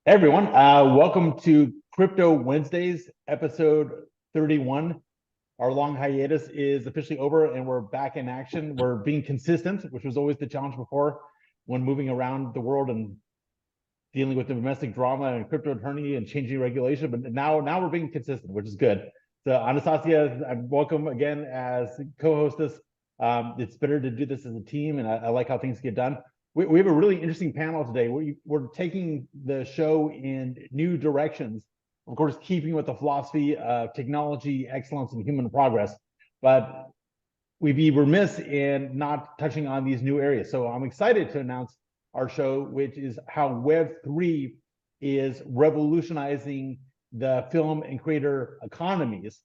Hey everyone, welcome to Crypto Wednesdays, episode 31. Our long hiatus is officially over and we're back in action. We're being consistent, which was always the challenge before when moving around the world and dealing with the domestic drama and crypto attorney and changing regulation. But now we're being consistent, which is good. So Anastasia, welcome again as co-hostess. It's better to do this as a team, and I like how things get done. We have a really interesting panel today. We're taking the show in new directions, of course, keeping with the philosophy of technology, excellence, and human progress. But we'd be remiss in not touching on these new areas. So I'm excited to announce our show, which is how Web3 is revolutionizing the film and creator economies.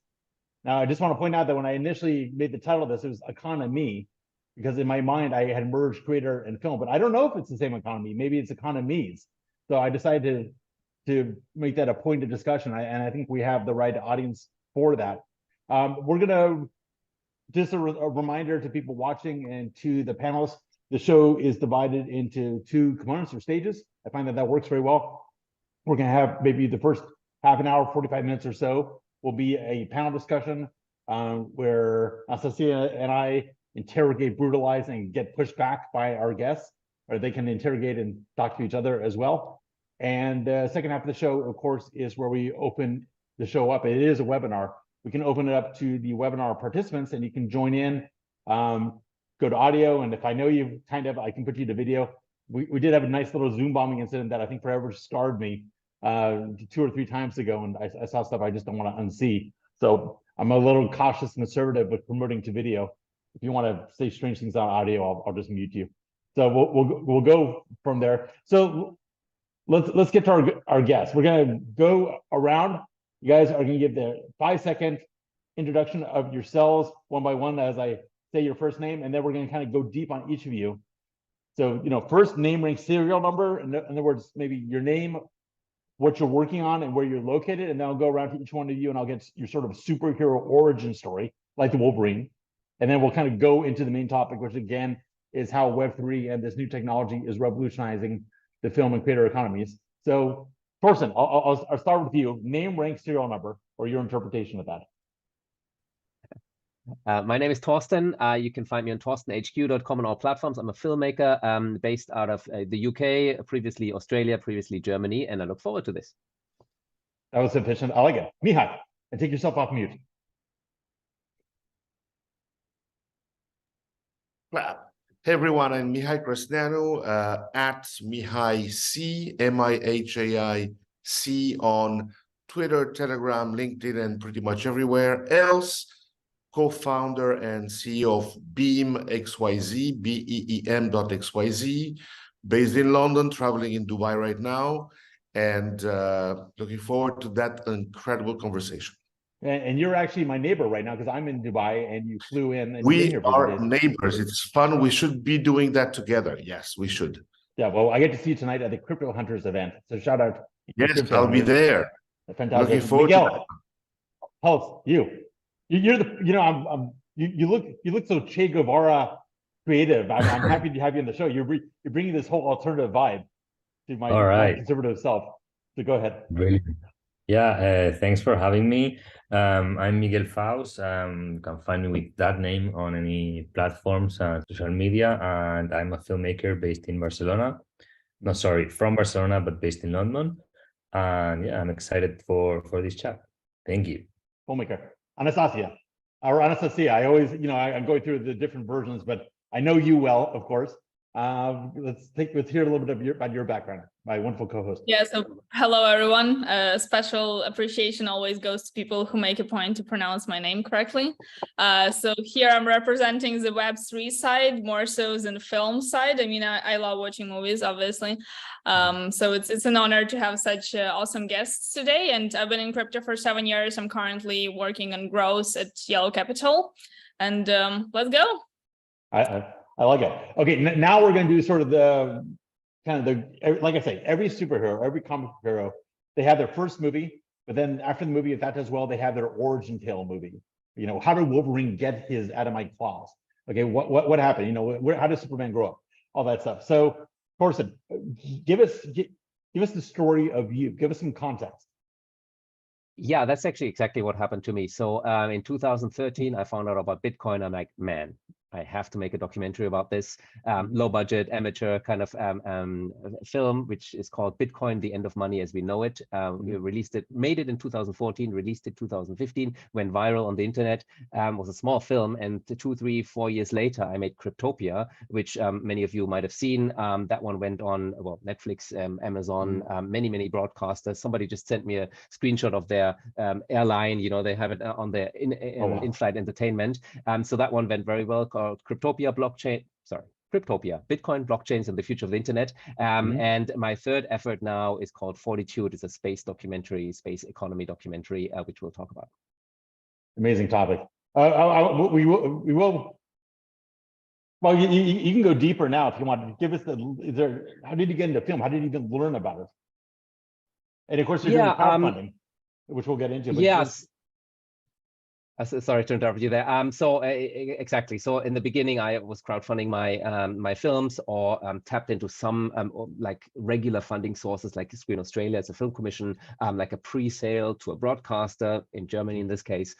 Now, I just want to point out that when I initially made the title of this, it was economy, because in my mind, I had merged creator and film, but I don't know if it's the same economy. Maybe it's economies. So I decided to make that a point of discussion, and I think we have the right audience for that. We're going to, just a reminder to people watching and to the panelists, the show is divided into two components or stages. I find that works very well. We're going to have maybe the first half an hour, 45 minutes or so, will be a panel discussion where Anastasia and I interrogate, brutalize, and get pushed back by our guests, or they can interrogate and talk to each other as well. And the second half of the show, of course, is where we open the show up. It is a webinar. We can open it up to the webinar participants, and you can join in, go to audio, and if I know you I can put you to video. We did have a nice little Zoom bombing incident that I think forever scarred me 2 or 3 times ago, and I saw stuff I just don't want to unsee. So I'm a little cautious and conservative with promoting to video. If you want to say strange things on audio, I'll just mute you. So we'll go from there. So let's get to our guests. We're going to go around. You guys are going to give the 5-second introduction of yourselves one by one as I say your first name, and then we're going to kind of go deep on each of you. So, first name, rank, serial number. In other words, maybe your name, what you're working on, and where you're located, and then I'll go around to each one of you, and I'll get your sort of superhero origin story, like the Wolverine. And then we'll kind of go into the main topic, which again is how Web3 and this new technology is revolutionizing the film and creator economies. So, Thorsten, I'll start with you. Name, rank, serial number, or your interpretation of that. My name is Thorsten. You can find me on thorstenhq.com on all platforms. I'm a filmmaker based out of the UK, previously Australia, previously Germany, and I look forward to this. That was sufficient. I like it. Mihai, and take yourself off mute. Hey everyone, I'm Mihai Cresneanu, at Mihai C, M-I-H-A-I-C on Twitter, Telegram, LinkedIn, and pretty much everywhere else. Co-founder and CEO of Beam XYZ, BEEM.xyz, based in London, traveling in Dubai right now, and looking forward to that incredible conversation. And you're actually my neighbor right now because I'm in Dubai and you flew in. And we are neighbors. It's fun. We should be doing that together. Yes, we should. Yeah, well, I get to see you tonight at the Crypto Hunters event. So shout out. Yes, I'll be there. Fantastic. Looking forward to that. Pulse, you're the, you look so Che Guevara creative. I'm happy to have you on the show. You're bringing this whole alternative vibe to my conservative self. So go ahead. Really? Yeah, thanks for having me. I'm Miguel Faust. You can find me with that name on any platforms and social media. And I'm a filmmaker based in Barcelona. No, sorry, from Barcelona, but based in London. And yeah, I'm excited for this chat. Thank you. Filmmaker. Anastasia. I always, I'm going through the different versions, but I know you well, of course. Let's hear a little bit about your background, my wonderful co-host. Yeah, so hello everyone. Special appreciation always goes to people who make a point to pronounce my name correctly. So here I'm representing the Web3 side more so than the film side. I mean, I love watching movies, obviously. So it's an honor to have such awesome guests today. And I've been in crypto for 7 years. I'm currently working on growth at Yellow Capital. And let's go. I like it. Okay, now we're going to do sort of like I say, every superhero, every comic hero, they have their first movie, but then after the movie, if that does well, they have their origin tale movie. How did Wolverine get his Adamite claws? Okay, what happened? How did Superman grow up? All that stuff. So, Thorsten, give us give us the story of you. Give us some context. Yeah, that's actually exactly what happened to me. So in 2013, I found out about Bitcoin. I'm like, man, I have to make a documentary about this. Low budget, amateur kind of film, which is called Bitcoin, The End of Money as We Know It. We released it, made it in 2014, released it 2015, went viral on the internet, was a small film. And 2, 3, 4 years later, I made Cryptopia, which many of you might have seen. That one went on, well, Netflix, Amazon, many broadcasters. Somebody just sent me a screenshot of their airline, you know, they have it on their in-flight entertainment. So that one went very well, called Cryptopia Cryptopia, Bitcoin, blockchains, and the future of the internet. And my third effort now is called Fortitude. It's a space documentary, space economy documentary, which we'll talk about. Amazing topic. We will. Well, you can go deeper now if you want. Give us how did you get into film? How did you even learn about it? And of course, you're doing crowdfunding, which we'll get into. Yes. Sorry to interrupt you there. Exactly. So in the beginning, I was crowdfunding my films, or tapped into some like regular funding sources, like Screen Australia as a film commission, like a pre-sale to a broadcaster in Germany in this case,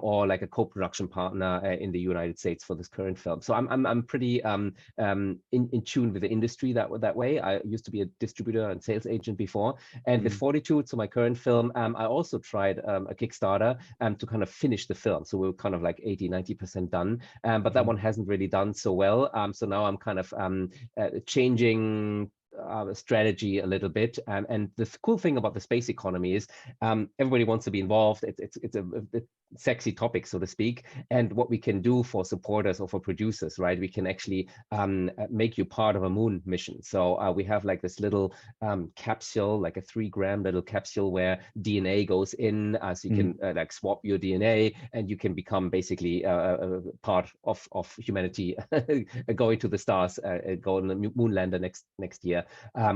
or like a co-production partner in the United States for this current film. So I'm pretty in tune with the industry that way. I used to be a distributor and sales agent before, and with Fortitude, so my current film, I also tried a Kickstarter to kind of finish the film. So we were kind of like 80-90% done, but that one hasn't really done so well. So now I'm kind of changing strategy a little bit. And the cool thing about the space economy is everybody wants to be involved. It's a sexy topic, so to speak. And what we can do for supporters or for producers, right? We can actually make you part of a moon mission. So we have like this little capsule, like a 3-gram little capsule where DNA goes in, so you can like swap your DNA, and you can become basically a part of humanity going to the stars, go on the moon lander next year,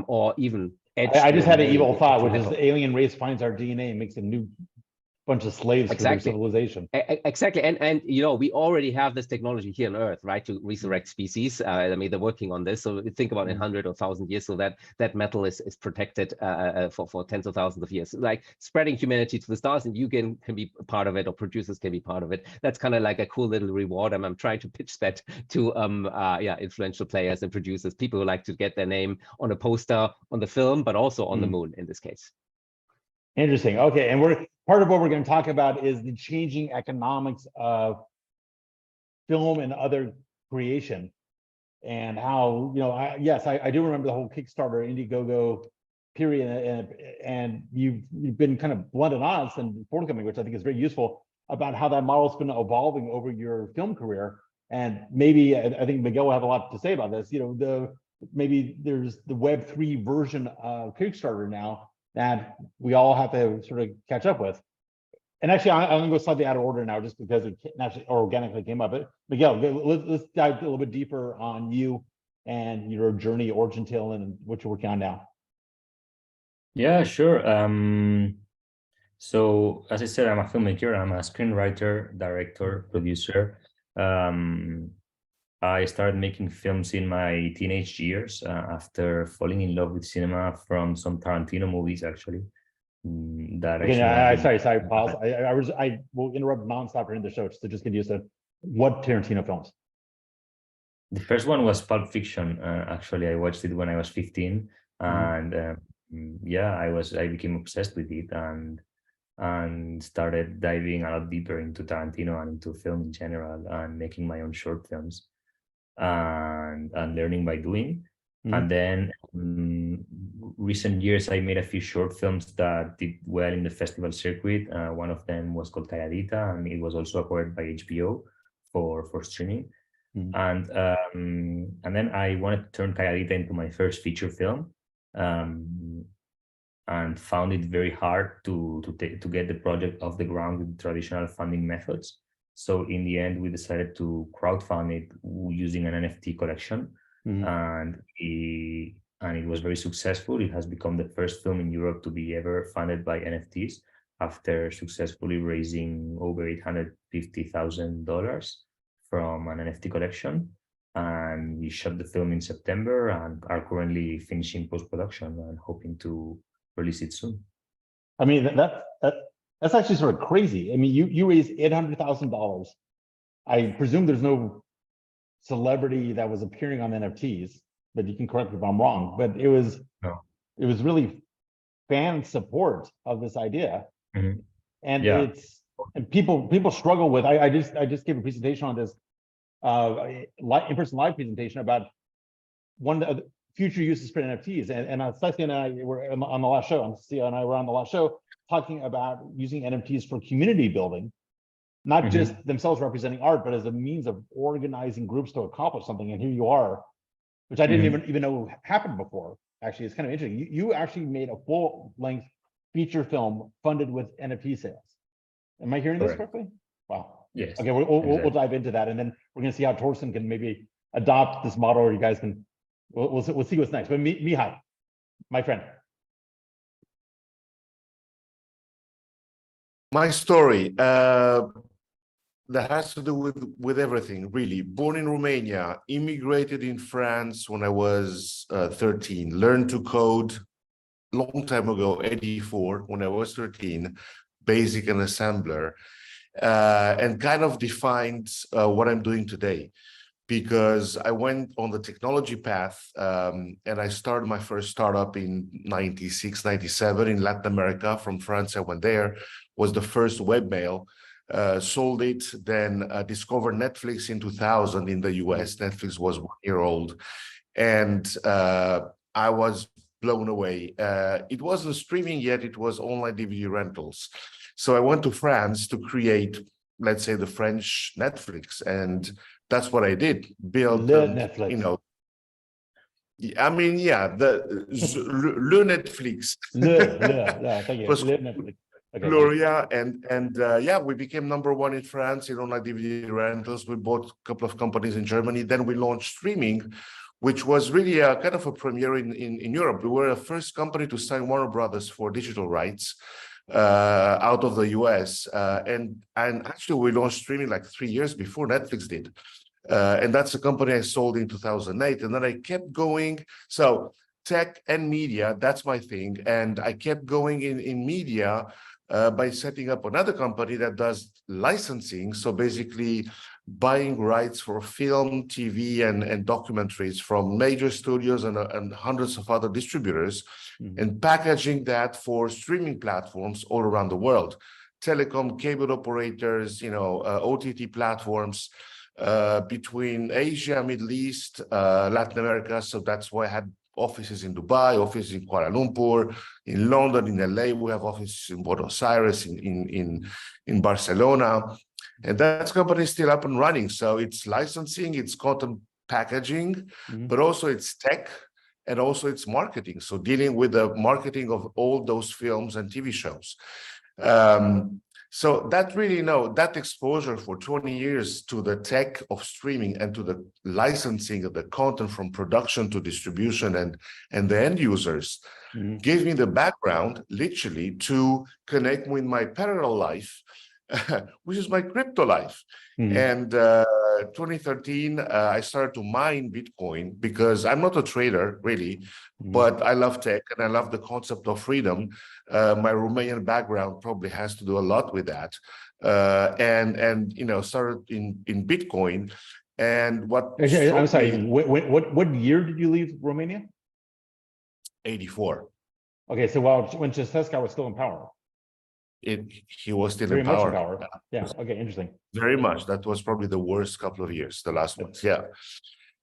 or even I just had an evil thought, which is the alien race finds our DNA and makes a new bunch of slaves for their civilization. Exactly. And you know, we already have this technology here on Earth, right, to resurrect species. I mean, they're working on this. So think about in 100 or 1,000 years, so that metal is protected for tens of thousands of years, like spreading humanity to the stars, and you can be part of it, or producers can be part of it. That's kind of like a cool little reward. I'm trying to pitch that to influential players and producers, people who like to get their name on a poster on the film, but also on the moon in this case. Interesting. Okay, and part of what we're going to talk about is the changing economics of film and other creation, and how, you know, I do remember the whole Kickstarter, Indiegogo period, and you've been kind of blunt and honest and forthcoming, which I think is very useful, about how that model's been evolving over your film career. And maybe I think Miguel will have a lot to say about this. You know, maybe there's the Web3 version of Kickstarter now that we all have to sort of catch up with. And actually, I'm going to go slightly out of order now, just because it naturally or organically came up. But Miguel, let's dive a little bit deeper on you and your journey, origin tale, and what you're working on now. Yeah, sure. So as I said, I'm a filmmaker. I'm a screenwriter, director, producer. I started making films in my teenage years after falling in love with cinema from some Tarantino movies, actually. Sorry, pause. I will interrupt nonstop during the show, so just get used to what Tarantino films. The first one was Pulp Fiction. Actually, I watched it when I was 15, and I became obsessed with it, and started diving a lot deeper into Tarantino and into film in general, and making my own short films, and learning by doing. And then recent years, I made a few short films that did well in the festival circuit. One of them was called Calladita, and it was also acquired by HBO for streaming. And then I wanted to turn Calladita into my first feature film, and found it very hard to get the project off the ground with traditional funding methods. So in the end, we decided to crowdfund it using an NFT collection. And it was very successful. It has become the first film in Europe to be ever funded by NFTs, after successfully raising over $850,000 from an NFT collection. And we shot the film in September and are currently finishing post-production and hoping to release it soon. I mean, that's actually sort of crazy. I mean, you raised $800,000. I presume there's no celebrity that was appearing on NFTs, but you can correct me if I'm wrong. But it was really fan support of this idea, Mhm. and Yeah. and people struggle with. I just gave a presentation on this in-person live presentation about one of the future uses for NFTs, and Ceci and I were on the last show. And Cia and I were on the last show talking about using NFTs for community building, not just themselves representing art, but as a means of organizing groups to accomplish something. And here you are, which I didn't even know happened before. Actually, it's kind of interesting. You actually made a full-length feature film funded with NFT sales. Am I hearing this correctly? Wow. Yes. Okay, we'll dive into that, and then we're going to see how Torsten can maybe adopt this model, or you guys can. We'll see what's next. But Mihai, my friend. My story that has to do with everything, really. Born in Romania, immigrated in France when I was 13, learned to code long time ago, 84, when I was 13, basic and assembler, and kind of defined what I'm doing today. Because I went on the technology path and I started my first startup in 96, 97 in Latin America. From France, I went there, was the first webmail, sold it, then discovered Netflix in 2000 in the US. Netflix was 1 year old. And I was blown away. It wasn't streaming yet, it was online DVD rentals. So I went to France to create, let's say, the French Netflix. And that's what I did. Built, Netflix. you know. I mean, yeah, le Netflix. Thank you. Le Netflix. Okay, Gloria, and yeah, we became #1 in France in online DVD rentals. We bought a couple of companies in Germany. Then we launched streaming, which was really a kind of a premiere in Europe. We were the first company to sign Warner Brothers for digital rights out of the US. And actually, we launched streaming like 3 years before Netflix did. And that's a company I sold in 2008. And then I kept going. So tech and media, that's my thing. And I kept going in media by setting up another company that does licensing. So basically buying rights for film, TV, and documentaries from major studios and hundreds of other distributors, and packaging that for streaming platforms all around the world. Telecom, cable operators, OTT platforms, between Asia, Middle East, Latin America. So that's why I had offices in Dubai, offices in Kuala Lumpur, in London, in LA. We have offices in Buenos Aires, in Barcelona. And that company is still up and running. So it's licensing, it's content packaging, but also it's tech, and also it's marketing. So dealing with the marketing of all those films and TV shows. So that really, that exposure for 20 years to the tech of streaming and to the licensing of the content from production to distribution and the end users gave me the background, literally, to connect with my parallel life, which is my crypto life. And 2013, I started to mine Bitcoin because I'm not a trader, really, but I love tech and I love the concept of freedom. My Romanian background probably has to do a lot with that. And started in Bitcoin. And what I'm sorry, what year did you leave Romania? 84. Okay, so when Ceausescu was still in power. He was still very in much power. in power. Yeah. Okay. Interesting. Very much. That was probably the worst couple of years, the last ones. Yeah.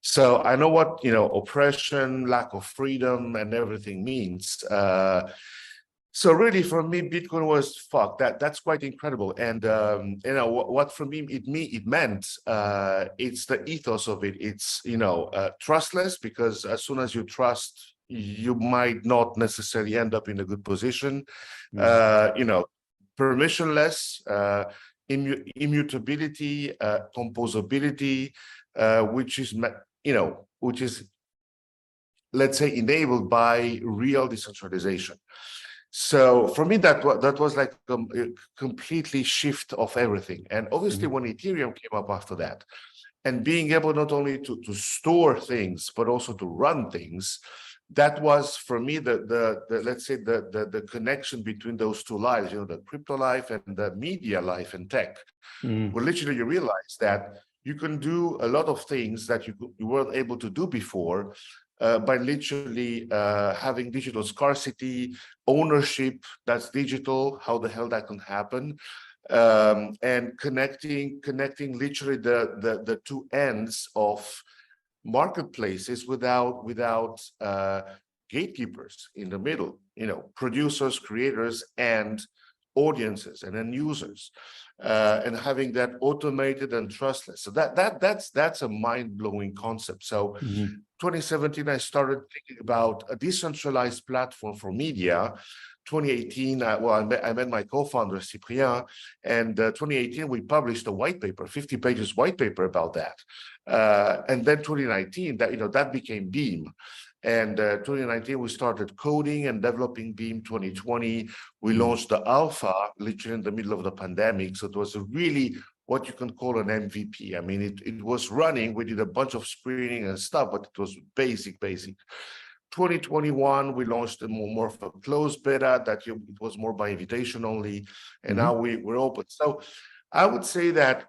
So I know what oppression, lack of freedom, and everything means. So really, for me, Bitcoin was fuck. That's quite incredible. And what for me it meant. It's the ethos of it. It's trustless, because as soon as you trust, you might not necessarily end up in a good position. Permissionless, immutability, composability, which is, let's say, enabled by real decentralization. So for me, that was like a completely shift of everything. And obviously, when Ethereum came up after that, and being able not only to store things, but also to run things. That was for me the let's say the connection between those two lives, you know, the crypto life and the media life and tech, where literally you realize that you can do a lot of things that you weren't able to do before by literally having digital scarcity, ownership that's digital. How the hell that can happen? And connecting literally the two ends of marketplaces without gatekeepers in the middle, you know, producers, creators, and audiences, and then users, and having that automated and trustless. So that's a mind-blowing concept. So 2017, I started thinking about a decentralized platform for media. 2018, I met my co-founder Cyprien, and 2018 we published a white paper, 50 pages white paper about that. And then 2019, that became Beam. And 2019 we started coding and developing Beam. 2020 we launched the alpha literally in the middle of the pandemic. So it was a really what you can call an MVP. I mean, it was running. We did a bunch of screening and stuff, but it was basic. 2021, we launched a more of a closed beta that it was more by invitation only, and now we're open. So I would say that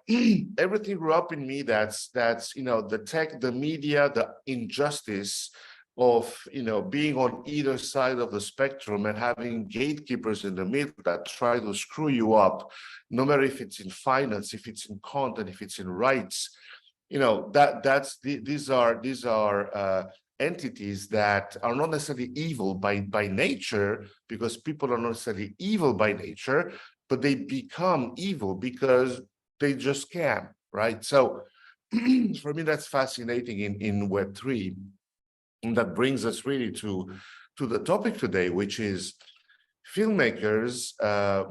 everything grew up in me. That's you know, the tech, the media, the injustice of, you know, being on either side of the spectrum and having gatekeepers in the middle that try to screw you up, no matter if it's in finance, if it's in content, if it's in rights. You know, these are entities that are not necessarily evil by nature, because people are not necessarily evil by nature, but they become evil because they just can, right? So for me, that's fascinating in Web3. And that brings us really to the topic today, which is filmmakers.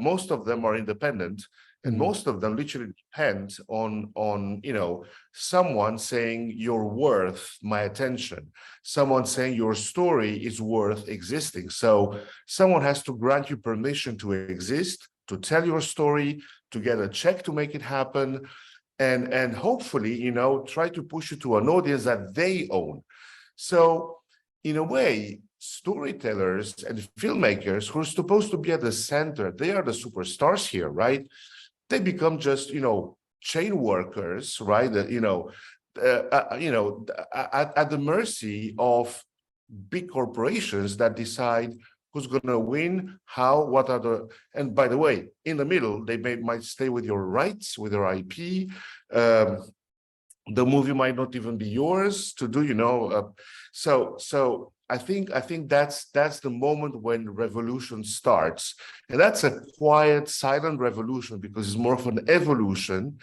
Most of them are independent, and most of them literally depend on you know, someone saying you're worth my attention, someone saying your story is worth existing. So someone has to grant you permission to exist, to tell your story, to get a check to make it happen, and hopefully, you know, try to push you to an audience that they own. So in a way, storytellers and filmmakers who are supposed to be at the center, they are the superstars here, right? They become just, you know, chain workers, right? At the mercy of big corporations that decide who's going to win, how, what are the, and by the way, in the middle, they might stay with your rights, with your IP. The movie might not even be yours to do, you know. So I think that's the moment when revolution starts, and that's a quiet, silent revolution because it's more of an evolution.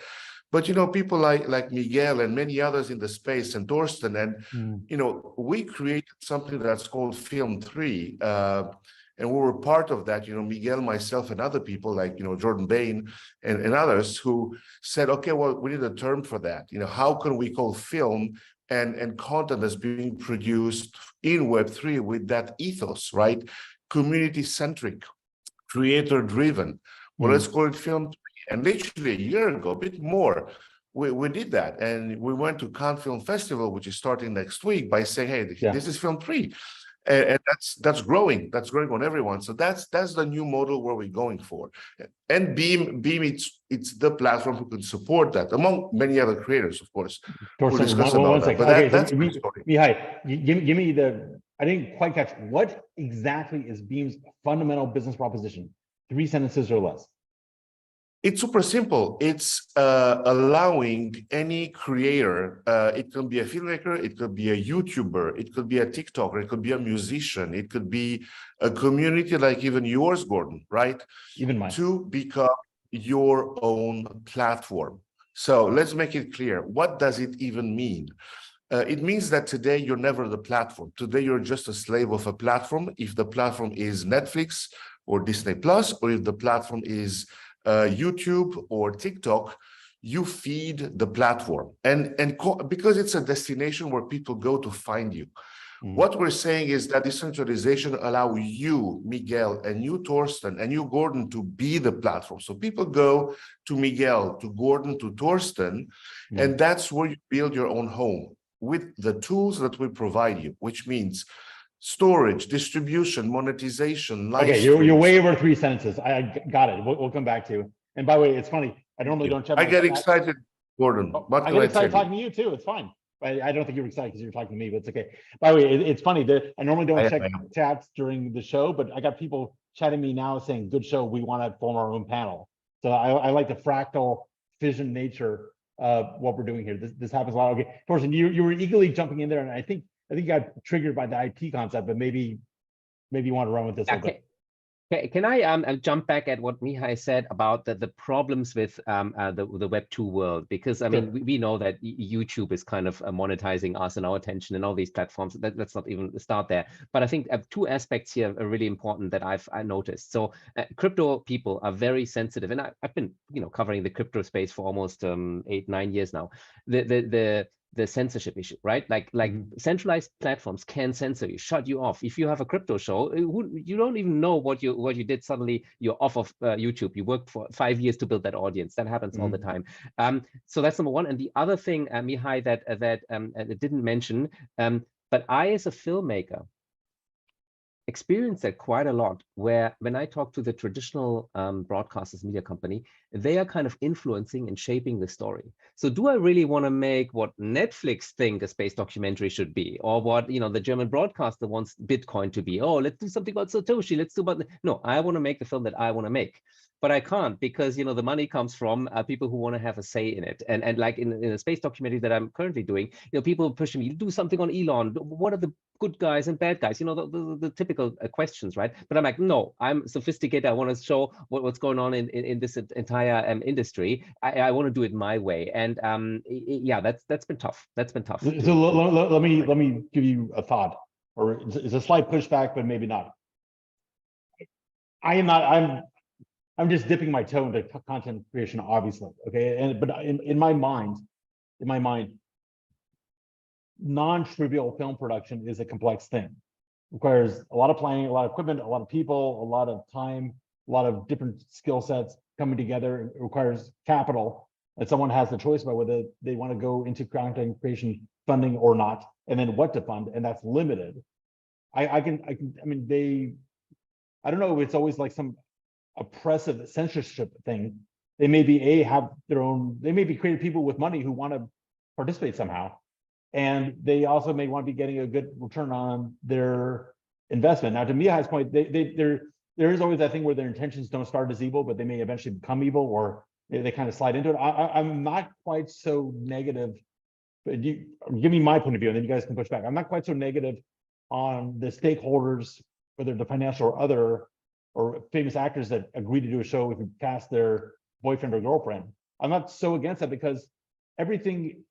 But you know, people like Miguel and many others in the space, and Torsten, and you know, we created something that's called Film 3. And we were part of that, you know, Miguel, myself, and other people like, you know, Jordan Bain and others who said, okay, well, we need a term for that. You know, how can we call film and content that's being produced in Web3 with that ethos, right? Community-centric, creator-driven. Well, let's call it Film 3. And literally a year ago, a bit more, we did that. And we went to Cannes Film Festival, which is starting next week, by saying, hey, this is Film 3. And that's growing on everyone. So that's the new model where we're going for. And Beam it's the platform who can support that, among many other creators, of course. We'll discuss about that. But that's my story. Mihai, give me the, I didn't quite catch, what exactly is Beam's fundamental business proposition? 3 sentences or less. It's super simple. It's allowing any creator, it can be a filmmaker, it could be a YouTuber, it could be a TikToker, it could be a musician, it could be a community like even yours, Gordon, right? Even mine. To become your own platform. So let's make it clear. What does it even mean? It means that today you're never the platform. Today you're just a slave of a platform. If the platform is Netflix or Disney Plus, or if the platform is YouTube or TikTok, you feed the platform, and because it's a destination where people go to find you. What we're saying is that decentralization allows you, Miguel, and you, Torsten, and you, Gordon, to be the platform. So people go to Miguel, to Gordon, to Torsten, and that's where you build your own home with the tools that we provide you, which means storage, distribution, monetization, live Okay, you're streams. way over 3 sentences. I got it. We'll come back to. And by the way, it's funny. I normally don't check. I get excited, Gordon. What I can get I excited tell talking to you too. It's fine. I don't think you're excited because you're talking to me, but it's okay. By the way, it's funny that I normally don't check chats during the show, but I got people chatting me now saying, "Good show. We want to form our own panel." So I like the fractal fission nature of what we're doing here. This happens a lot. Okay, Torsten, you were eagerly jumping in there, and I think you got triggered by the IP concept, but maybe you want to run with this a little bit. Can I jump back at what Mihai said about the problems with the Web2 world? Because I mean, we know that YouTube is kind of monetizing us and our attention and all these platforms. Let's not even start there. But I think 2 aspects here are really important that I've noticed. So crypto people are very sensitive, and I've been covering the crypto space for almost 8-9 years now. The censorship issue, right? Like centralized platforms can censor you, shut you off. If you have a crypto show, you don't even know what you did. Suddenly you're off of YouTube. You worked for 5 years to build that audience. That happens all the time. So that's number one. And the other thing, Mihai, that didn't mention, but I as a filmmaker experienced that quite a lot, where when I talk to the traditional broadcasters, media company, they are kind of influencing and shaping the story. So do I really want to make what Netflix think a space documentary should be, or what the German broadcaster wants Bitcoin to be? Oh, let's do something about Satoshi. Let's do about no. I want to make the film that I want to make, but I can't, because the money comes from people who want to have a say in it. And like in a space documentary that I'm currently doing, people pushing me, do something on Elon. What are the good guys and bad guys? The typical questions, right? But I'm like, no, I'm sophisticated. I want to show what's going on in this entire industry. I want to do it my way. And yeah, that's been tough. That's been tough. So let me give you a thought, or it's a slight pushback, but maybe not. I'm just dipping my toe into content creation, obviously. Okay, but in my mind, non-trivial film production is a complex thing. Requires a lot of planning, a lot of equipment, a lot of people, a lot of time, a lot of different skill sets coming together. It requires capital, and someone has the choice about whether they want to go into content creation funding or not, and then what to fund, and that's limited. I mean, I don't know if it's always like some oppressive censorship thing. They may be have their own, they may be creative people with money who want to participate somehow, and they also may want to be getting a good return on their investment. Now, to Mihai's point, there is always that thing where their intentions don't start as evil, but they may eventually become evil, or they kind of slide into it. I'm not quite so negative, but give me my point of view, and then you guys can push back. I'm not quite so negative on the stakeholders, whether the financial or other, or famous actors that agree to do a show if you cast their boyfriend or girlfriend. I'm not so against that, because everything,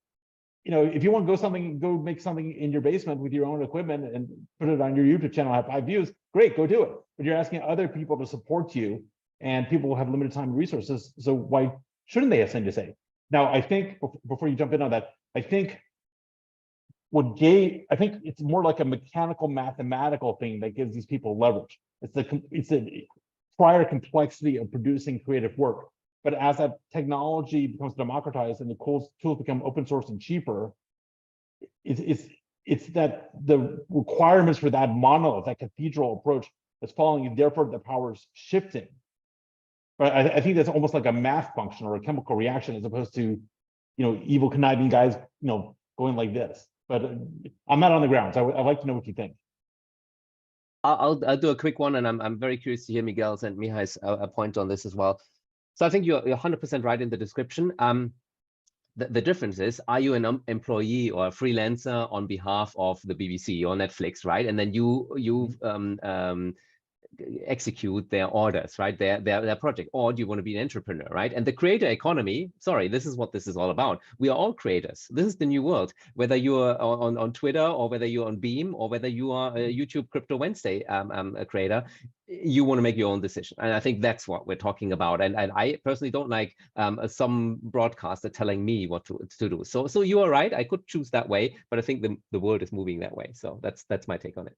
if you want to go make something in your basement with your own equipment and put it on your YouTube channel, have 5 views, great, go do it. But you're asking other people to support you, and people will have limited time and resources. So why shouldn't they have something to say? Now, I think before you jump in on that, I think it's more like a mechanical, mathematical thing that gives these people leverage. It's the prior complexity of producing creative work. But as that technology becomes democratized and the tools become open source and cheaper, it's that the requirements for that monolith, that cathedral approach, is falling, and therefore the power's shifting. But I think that's almost like a math function or a chemical reaction, as opposed to, evil conniving guys, going like this. But I'm not on the ground, so I'd like to know what you think. I'll do a quick one, and I'm very curious to hear Miguel's and Mihai's point on this as well. So I think you're 100% right in the description. The difference is, are you an employee or a freelancer on behalf of the BBC or Netflix, right? And then you execute their orders, right? Their project, or do you want to be an entrepreneur, right? And the creator economy, sorry, this is what this is all about. We are all creators. This is the new world. Whether you are on Twitter, or whether you're on Beam, or whether you are a YouTube Crypto Wednesday a creator, you want to make your own decision. And I think that's what we're talking about. And I personally don't like some broadcaster telling me what to do. So you are right. I could choose that way, but I think the world is moving that way. So that's my take on it.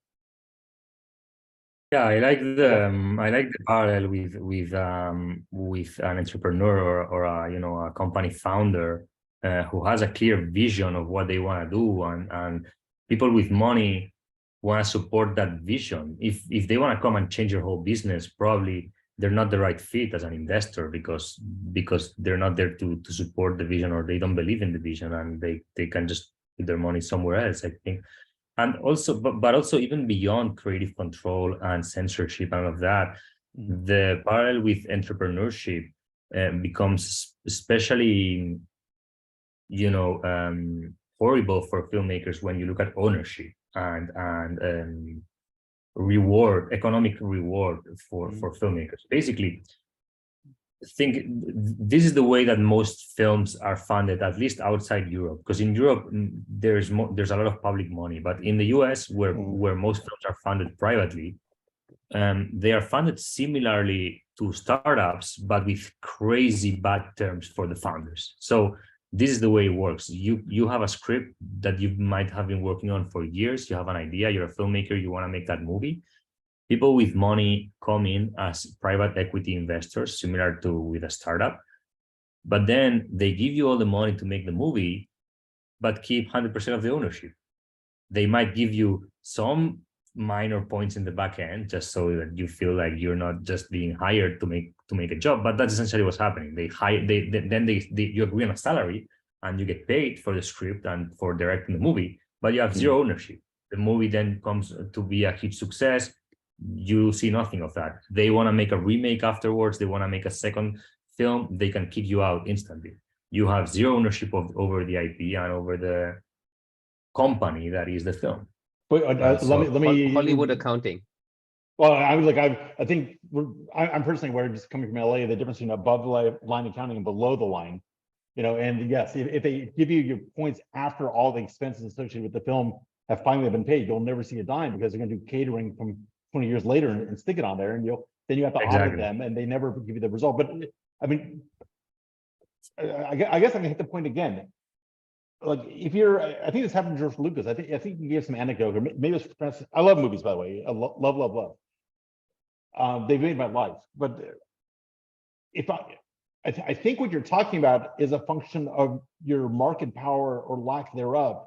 Yeah, I like the parallel with an entrepreneur or a company founder who has a clear vision of what they want to do, and people with money want to support that vision. If they want to come and change your whole business, probably they're not the right fit as an investor because they're not there to support the vision, or they don't believe in the vision, and they can just put their money somewhere else, I think. And also, but also even beyond creative control and censorship and all of that, the parallel with entrepreneurship becomes especially, horrible for filmmakers when you look at ownership and economic reward for filmmakers. Basically, think this is the way that most films are funded, at least outside Europe, because in Europe there's a lot of public money, but in the US where most films are funded privately, they are funded similarly to startups, but with crazy bad terms for the founders. So this is the way it works. You have a script that you might have been working on for years. You have an idea, you're a filmmaker, you want to make that movie. People with money come in as private equity investors, similar to with a startup, but then they give you all the money to make the movie, but keep 100% of the ownership. They might give you some minor points in the back end, just so that you feel like you're not just being hired to make a job. But that's essentially what's happening. You agree on a salary, and you get paid for the script and for directing the movie, but you have zero ownership. The movie then comes to be a huge success. You see nothing of that. They want to make a remake afterwards. They want to make a second film. They can kick you out instantly. You have zero ownership over the IP and over the company that is the film. But let me Hollywood accounting. Well, I think I'm personally aware, just coming from LA, the difference between above the line accounting and below the line. And yes, if they give you your points after all the expenses associated with the film have finally been paid, you'll never see a dime, because they're going to do catering from 20 years later and stick it on there, and then you have to audit them, and they never give you the result. But I mean, I guess I'm gonna hit the point again. Like, I think this happened to George Lucas. I think you gave some anecdote, or maybe it's, I love movies, by the way. I love. They've made my life. But if I think what you're talking about is a function of your market power or lack thereof.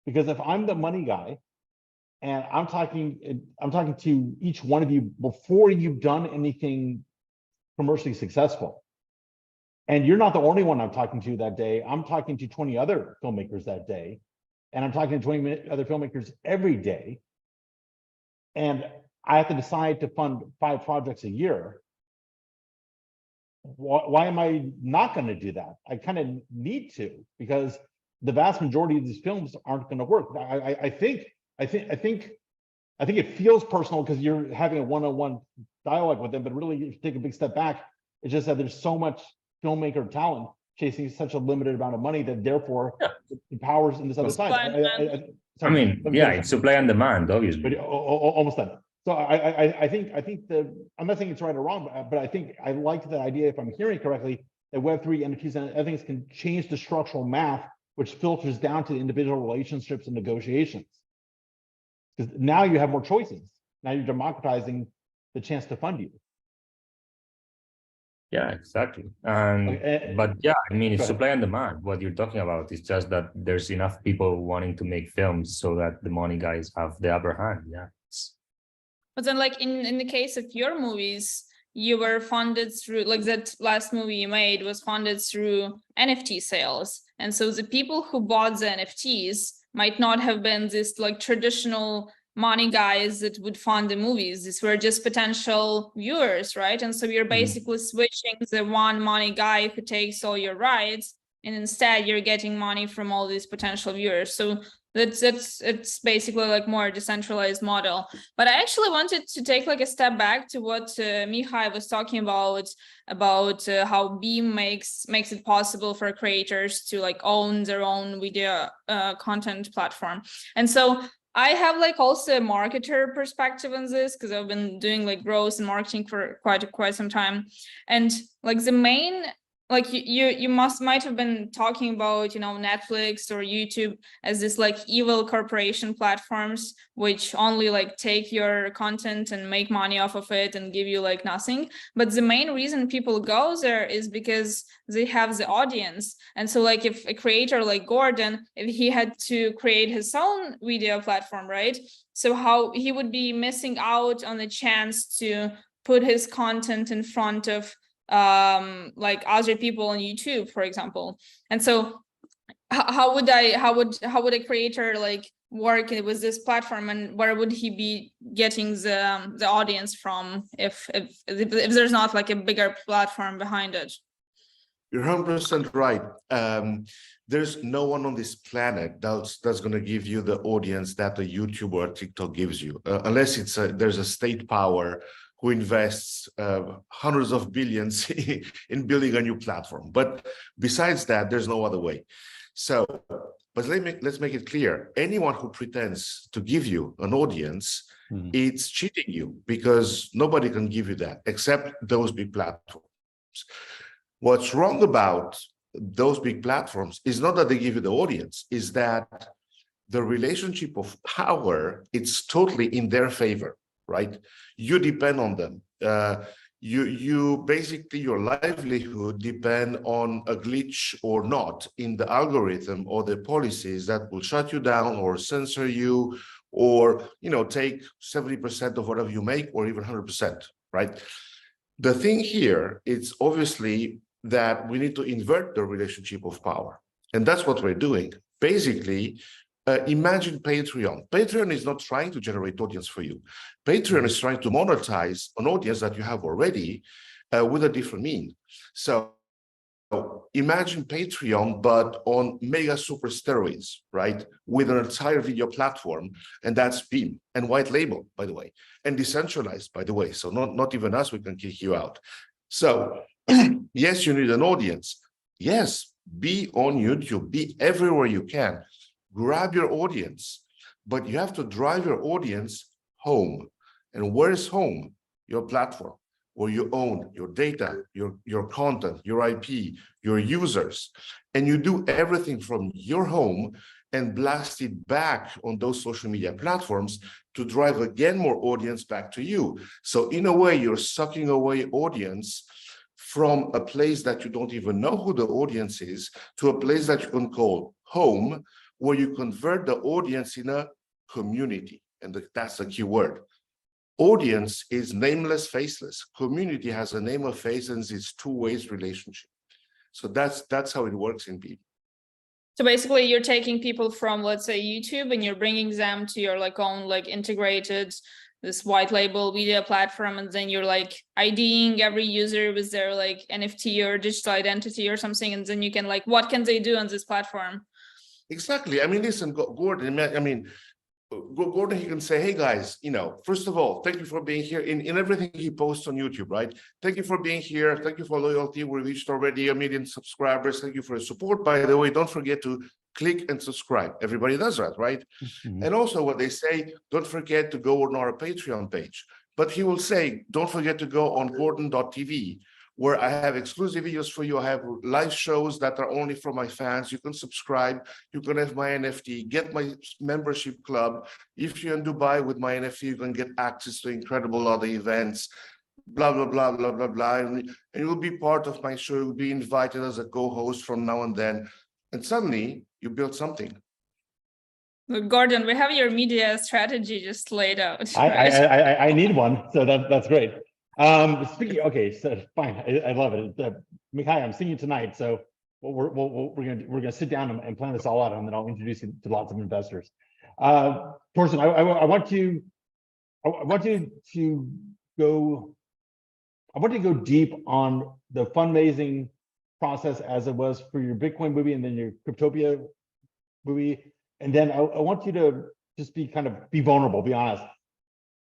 Because if I'm the money guy, and I'm talking to each one of you before you've done anything commercially successful, and you're not the only one I'm talking to that day. I'm talking to 20 other filmmakers that day, and I'm talking to 20 other filmmakers every day, and I have to decide to fund 5 projects a year. Why am I not going to do that? I kind of need to, because the vast majority of these films aren't going to work. I think it feels personal because you're having a one-on-one dialogue with them, but really, if you take a big step back, it's just that there's so much filmmaker talent chasing such a limited amount of money that therefore the powers in this other side. It's supply and demand, obviously. But almost done. So I think I'm not saying it's right or wrong, but I think I like the idea, if I'm hearing correctly, that Web3 NFTs and other things can change the structural math, which filters down to the individual relationships and negotiations. Because now you have more choices. Now you're democratizing the chance to fund you. Yeah, exactly. But yeah, I mean, it's supply and demand. What you're talking about is just that there's enough people wanting to make films so that the money guys have the upper hand. Yeah. But then, like in the case of your movies, you were funded through, like, that last movie you made was funded through NFT sales. And so the people who bought the NFTs might not have been this like traditional money guys that would fund the movies. These were just potential viewers, right? And so you're basically switching the one money guy who takes all your rights, and instead you're getting money from all these potential viewers. So It's basically like more decentralized model. But I actually wanted to take like a step back to what Mihai was talking about how Beam makes it possible for creators to like own their own video content platform. And so I have like also a marketer perspective on this because I've been doing like growth and marketing for quite some time. And like the main, like you might have been talking about, you know, Netflix or YouTube as this like evil corporation platforms, which only like take your content and make money off of it and give you like nothing. But the main reason people go there is because they have the audience. And so like if a creator like Gordon, if he had to create his own video platform, right? So how he would be missing out on the chance to put his content in front of like other people on YouTube, for example. And so how would a creator like work with this platform, and where would he be getting the audience from if there's not like a bigger platform behind it? You're 100% right. There's no one on this planet that's going to give you the audience that a YouTube or a TikTok gives you, unless there's a state power who invests hundreds of billions in building a new platform. But besides that, there's no other way. So, but let's make it clear. Anyone who pretends to give you an audience, it's cheating you, because nobody can give you that except those big platforms. What's wrong about those big platforms is not that they give you the audience, is that the relationship of power, it's totally in their favor, right? You depend on them. You basically, your livelihood depend on a glitch or not in the algorithm or the policies that will shut you down or censor you, or, you know, take 70% of whatever you make, or even 100%, right? The thing here is obviously that we need to invert the relationship of power. And that's what we're doing. Basically, imagine Patreon. Patreon is not trying to generate audience for you. Patreon is trying to monetize an audience that you have already with a different mean. So imagine Patreon, but on mega super steroids, right? With an entire video platform, and that's Beam, and white label, by the way, and decentralized, by the way. So not even us, we can kick you out. So yes, you need an audience. Yes, be on YouTube, be everywhere you can. Grab your audience, but you have to drive your audience home. And where is home? Your platform, where you own your data, your content, your IP, your users. And you do everything from your home and blast it back on those social media platforms to drive again more audience back to you. So in a way, you're sucking away audience from a place that you don't even know who the audience is to a place that you can call home, where you convert the audience in a community. And that's the key word. Audience is nameless, faceless. Community has a name, a face, and it's two-way relationship. So that's how it works in Beam. So basically you're taking people from, let's say, YouTube, and you're bringing them to your like own like integrated, this white label media platform, and then you're like IDing every user with their like NFT or digital identity or something, and then you can like, what can they do on this platform? Exactly. I mean, listen, Gordon, I mean, Gordon, he can say, hey guys, you know, first of all, thank you for being here in everything he posts on YouTube, right? Thank you for being here. Thank you for loyalty. We reached already 1 million subscribers. Thank you for your support. By the way, don't forget to click and subscribe. Everybody does that, right? And also what they say, don't forget to go on our Patreon page. But he will say, don't forget to go on gordon.tv, where I have exclusive videos for you. I have live shows that are only for my fans. You can subscribe. You can have my NFT, get my membership club. If you're in Dubai with my NFT, you can get access to incredible other events, blah, blah, blah, blah, blah, blah. And you'll be part of my show. You'll be invited as a co-host from now and then. And suddenly you build something. Look, Gordon, we have your media strategy just laid out. I need one, so that's great. Speaking, okay, so fine, I love it. Mihai, I'm seeing you tonight, so we're gonna sit down and plan this all out, and then I'll introduce you to lots of investors. Torsten, I want you to go deep on the fundraising process as it was for your Bitcoin movie and then your Cryptopia movie. And then I want you to just be vulnerable, be honest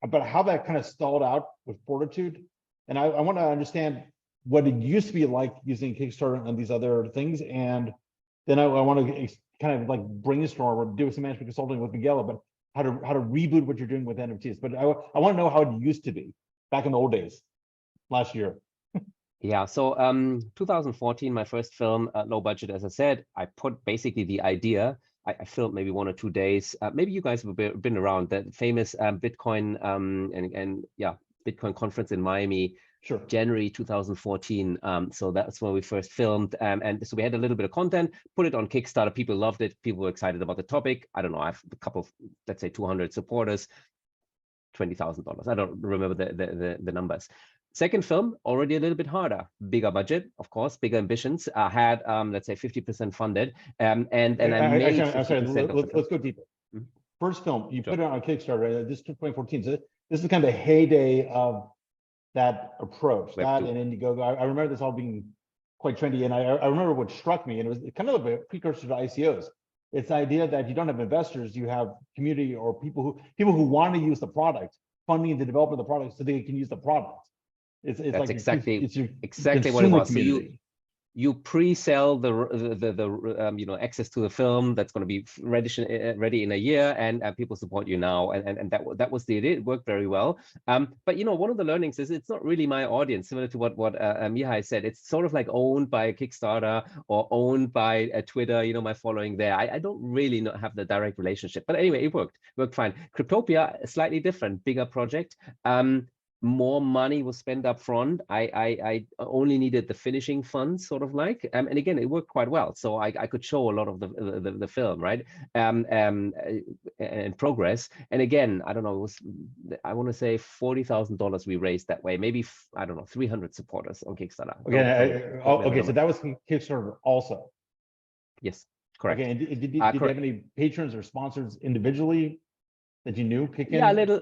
about how that kind of stalled out with Fortitude. And I want to understand what it used to be like using Kickstarter and these other things. And then I want to kind of like brainstorm or do some management consulting with Miguel about how to reboot what you're doing with NFTs. But I want to know how it used to be back in the old days, last year. Yeah, so 2014, my first film, low budget, as I said, I put basically the idea. I filmed maybe 1 or 2 days. Maybe you guys have been around that famous Bitcoin Bitcoin conference in Miami. Sure. January 2014. So that's when we first filmed. And so we had a little bit of content, put it on Kickstarter. People loved it. People were excited about the topic. I don't know, I have a couple of, let's say 200 supporters, $20,000. I don't remember the numbers. Second film, already a little bit harder, bigger budget, of course, bigger ambitions. Had let's say 50% funded, and I made. I'm sorry. Let's go deeper. Mm-hmm. First film, you put it on Kickstarter. This is 2014. So this is kind of the heyday of that approach. That and Indiegogo. I remember this all being quite trendy, and I remember what struck me, and it was kind of a precursor to ICOs. It's the idea that you don't have investors, you have community or people who want to use the product, funding the development of the product so they can use the product. It's That's like exactly what it was. So you pre-sell the access to the film that's going to be ready in a year, and people support you now, and that was the idea. It worked very well. But one of the learnings is it's not really my audience. Similar to what Mihai said, it's sort of like owned by Kickstarter or owned by Twitter. My following there. I don't really not have the direct relationship. But anyway, it worked fine. Cryptopia, slightly different, bigger project. More money was spent up front. I only needed the finishing funds, sort of like, and again, it worked quite well. So I could show a lot of the film, right, in progress. And again, I don't know, I want to say $40,000 we raised that way. Maybe I don't know, 300 supporters on Kickstarter. Okay, so that was from Kickstarter also. Yes, correct. Okay, and did you have any patrons or sponsors individually that you knew kick in?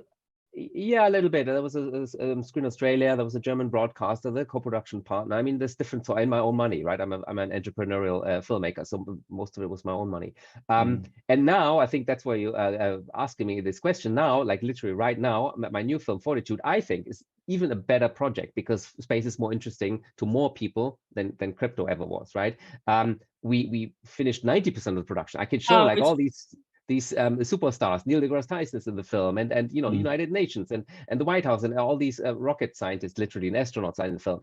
Yeah, a little bit. There was a Screen Australia. There was a German broadcaster, the co-production partner. I mean, there's different. So, and my own money, right? I'm an entrepreneurial filmmaker, so most of it was my own money. And now I think that's why you asking me this question. Now, like literally right now, my new film Fortitude, I think, is even a better project because space is more interesting to more people than crypto ever was, right? We finished 90% of the production. I could show all these superstars, Neil deGrasse Tyson is in the film, and United Nations and the White House and all these rocket scientists, literally, and astronauts are in the film.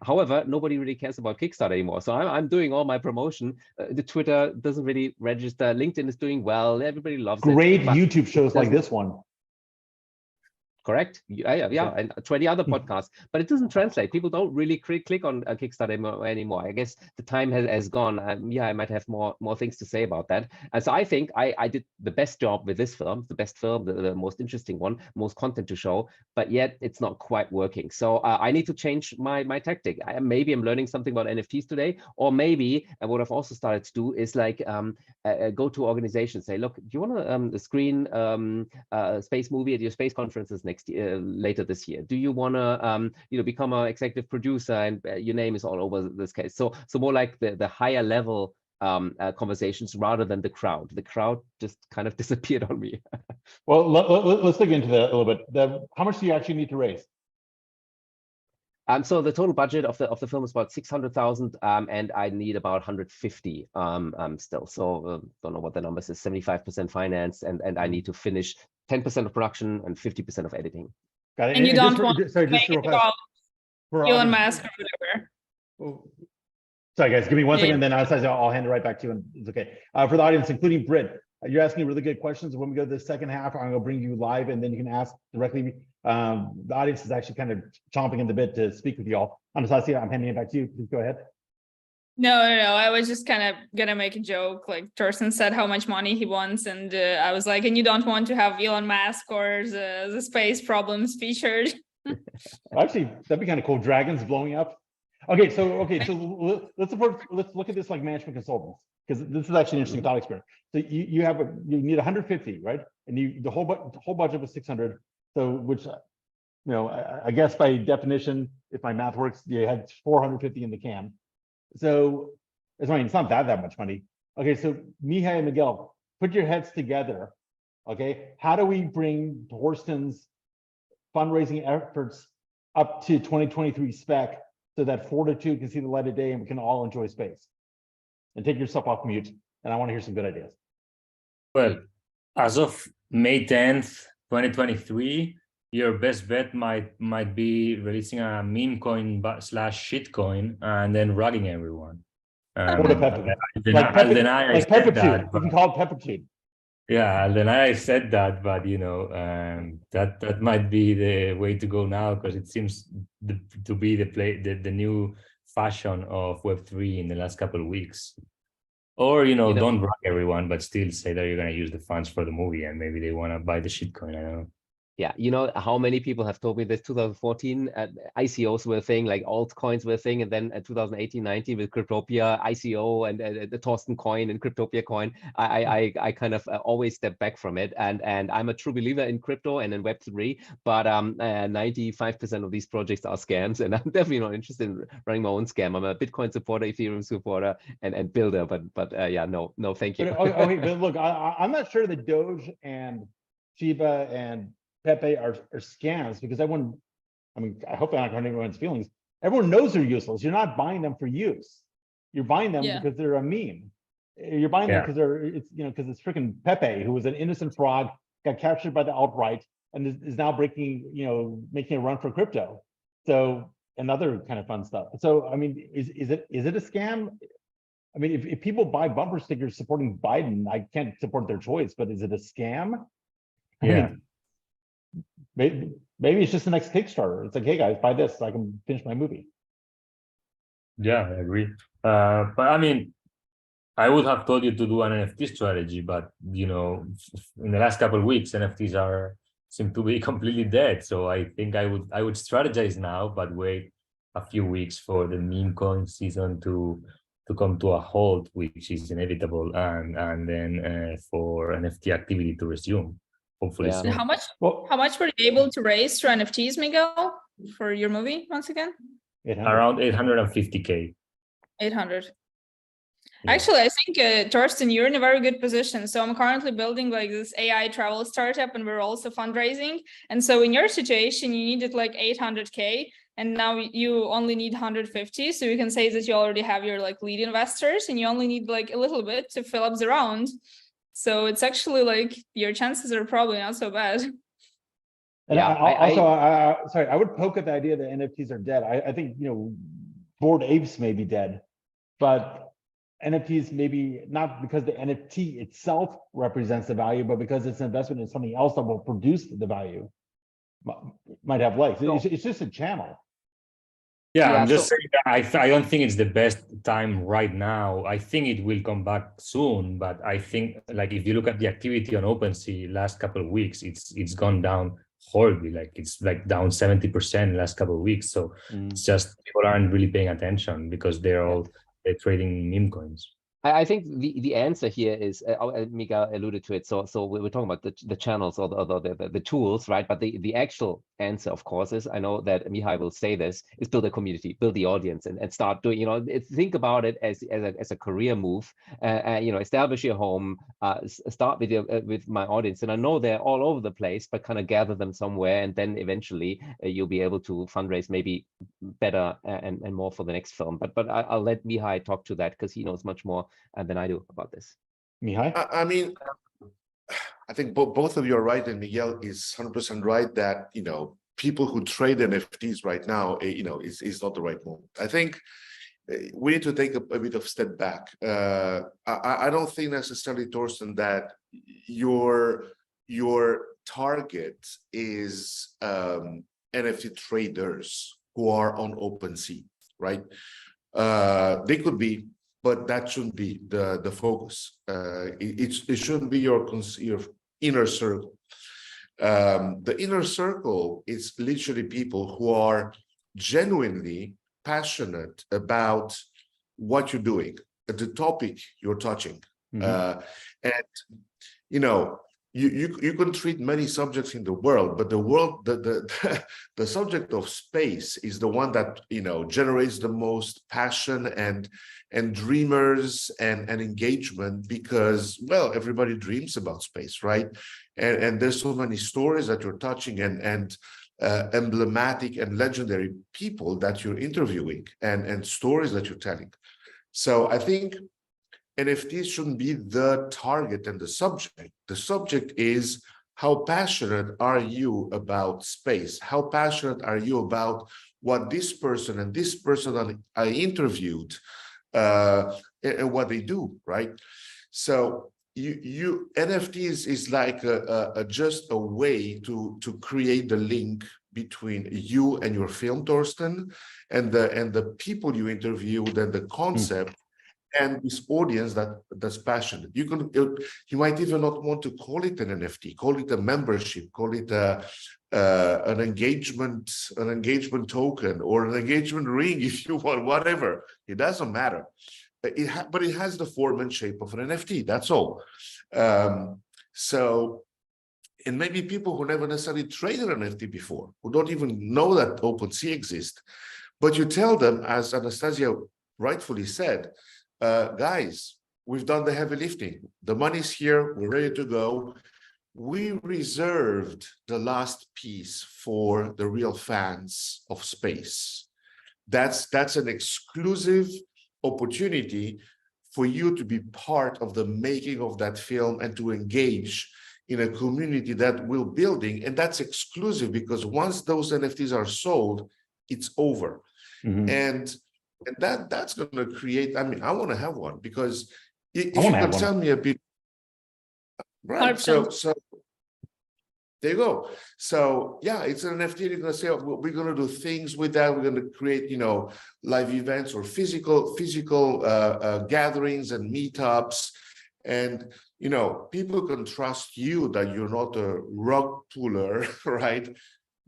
However, nobody really cares about Kickstarter anymore. So I'm doing all my promotion. The Twitter doesn't really register. LinkedIn is doing well. Everybody loves it. Great YouTube shows like this one. Correct. Yeah, and 20 other podcasts, but it doesn't translate. People don't really click on Kickstarter anymore. I guess the time has gone. I might have more things to say about that. And so I think I did the best job with this film, the most interesting one, most content to show, but yet it's not quite working. So I need to change my tactic. Maybe I'm learning something about NFTs today, or maybe what I've also started to do is like go to organizations, say, look, do you want to screen a space movie at your space conferences later this year? Do you want to become an executive producer and your name is all over this case? So more like the higher level conversations rather than the crowd. The crowd just kind of disappeared on me. Well, let's dig into that a little bit. How much do you actually need to raise? So the total budget of the film is about 600,000, and I need about 150 still. So don't know what the numbers is. 75% finance, and I need to finish 10% of production and 50% of editing. Got it. And you don't want to make it about Elon Musk or whatever. Oh. Sorry, guys, give me one second, and then I'll hand it right back to you, and it's okay. For the audience, including Britt, you're asking really good questions. When we go to the second half, I'm going to bring you live, and then you can ask directly. The audience is actually kind of chomping in the bit to speak with you all. Anastasia, I'm handing it back to you. Please go ahead. No. I was just kind of gonna make a joke. Like Torsten said how much money he wants, and I was like, and you don't want to have Elon Musk or the space problems featured. Actually, that'd be kind of cool. Dragons blowing up. Okay, so let's look at this like management consultants, because this is actually an interesting thought experiment. So you need 150, right? And the whole budget was 600. So which, I guess by definition, if my math works, you had 450 in the can. So it's not that much money. Okay, so Mihai and Miguel, put your heads together. Okay, how do we bring Torsten's fundraising efforts up to 2023 spec so that Fortitude can see the light of day and we can all enjoy space? And take yourself off mute. And I want to hear some good ideas. Well, as of May 10th, 2023, your best bet might be releasing a meme coin slash shit coin and then ragging everyone. Or the Pepper. I'll deny I said that. We can call it Peppertude. Yeah, I'll deny I said that, but you know, that might be the way to go now, because it seems to be the new fashion of Web3 in the last couple of weeks. Or, you know, don't rag everyone, but still say that you're going to use the funds for the movie and maybe they want to buy the shitcoin. I don't know. Yeah, you know how many people have told me this 2014 ICOs were a thing, like altcoins were a thing, and then 2018-19 with Cryptopia ICO and the Torsten coin and Cryptopia coin, I kind of always step back from it, and I'm a true believer in crypto and in Web3, but 95% of these projects are scams, and I'm definitely not interested in running my own scam. I'm a Bitcoin supporter, Ethereum supporter, and builder, but yeah, no, thank you. But look, I'm not sure that Doge and Shiba and Pepe are scams, because everyone, I mean, I hope I'm not hurting anyone's feelings. Everyone knows they're useless. You're not buying them for use. You're buying them because they're a meme. You're buying them because because it's freaking Pepe, who was an innocent frog, got captured by the alt-right, and is now making a run for crypto. So, and other kind of fun stuff. So, I mean, is it a scam? I mean, if people buy bumper stickers supporting Biden, I can't support their choice, but is it a scam? I mean, maybe it's just the next Kickstarter. It's like, hey guys, buy this so I can finish my movie. Yeah, I agree. But I mean, I would have told you to do an NFT strategy, but you know, in the last couple of weeks, NFTs seem to be completely dead. So I think I would strategize now, but wait a few weeks for the meme coin season to come to a halt, which is inevitable, and then for NFT activity to resume. Hopefully soon. How much were you able to raise through NFTs, Miguel, for your movie once again? 800. Around 850K. 800. Yeah. Actually, I think Torsten, you're in a very good position. So I'm currently building like this AI travel startup, and we're also fundraising. And so in your situation, you needed like 800K, and now you only need 150. So you can say that you already have your like lead investors, and you only need like a little bit to fill up the round. So it's actually like your chances are probably not so bad. And yeah, sorry, I would poke at the idea that NFTs are dead. I think, Bored Apes may be dead, but NFTs maybe not because the NFT itself represents the value, but because it's an investment in something else that will produce the value. Might have legs. It's just a channel. Yeah, I'm just saying that I don't think it's the best time right now. I think it will come back soon, but I think like if you look at the activity on OpenSea last couple of weeks, it's gone down horribly. Like it's like down 70% last couple of weeks. So it's just people aren't really paying attention because they're trading meme coins. I think the answer here is Miguel alluded to it. So we're talking about the channels or the tools, right? But the actual answer, of course, is, I know that Mihai will say this, is build a community, build the audience, and start doing. Think about it as a career move. Establish your home, start with my audience, and I know they're all over the place, but kind of gather them somewhere, and then eventually you'll be able to fundraise maybe better and more for the next film. But I'll let Mihai talk to that because he knows much more than I do about this. Mihai? I mean, I think both of you are right, and Miguel is 100% right that, people who trade NFTs right now, is not the right move. I think we need to take a bit of step back. I don't think necessarily, Torsten, that your target is NFT traders who are on OpenSea, right? They could be, but that shouldn't be the focus. It shouldn't be your inner circle. The inner circle is literally people who are genuinely passionate about what you're doing, the topic you're touching. And you can treat many subjects in the world, but the subject of space is the one that generates the most passion and dreamers and engagement, because, well, everybody dreams about space, right? And there's so many stories that you're touching and emblematic and legendary people that you're interviewing and stories that you're telling. So I think NFTs shouldn't be the target and the subject. The subject is, how passionate are you about space? How passionate are you about what this person and this person that I interviewed and what they do, right? So you NFTs is like just a way to create the link between you and your film, Torsten, and the people you interviewed and the concept. And this audience that's passionate. You might even not want to call it an NFT, call it a membership, call it an engagement token, or an engagement ring, if you want, whatever. It doesn't matter. But it has the form and shape of an NFT. That's all. So, and maybe people who never necessarily traded an NFT before, who don't even know that OpenSea exists, but you tell them, as Anastasia rightfully said, guys, we've done the heavy lifting. The money's here. We're ready to go. We reserved the last piece for the real fans of space. That's an exclusive opportunity for you to be part of the making of that film and to engage in a community that we're building. And that's exclusive, because once those NFTs are sold, it's over. Mm-hmm. And that's going to create, I mean, I want to have one, because if you can tell me a bit, right? So there you go. So yeah, it's an NFT. You're going to say, oh, we're going to do things with that. We're going to create, live events or physical gatherings and meetups. And, people can trust you that you're not a rug puller, right?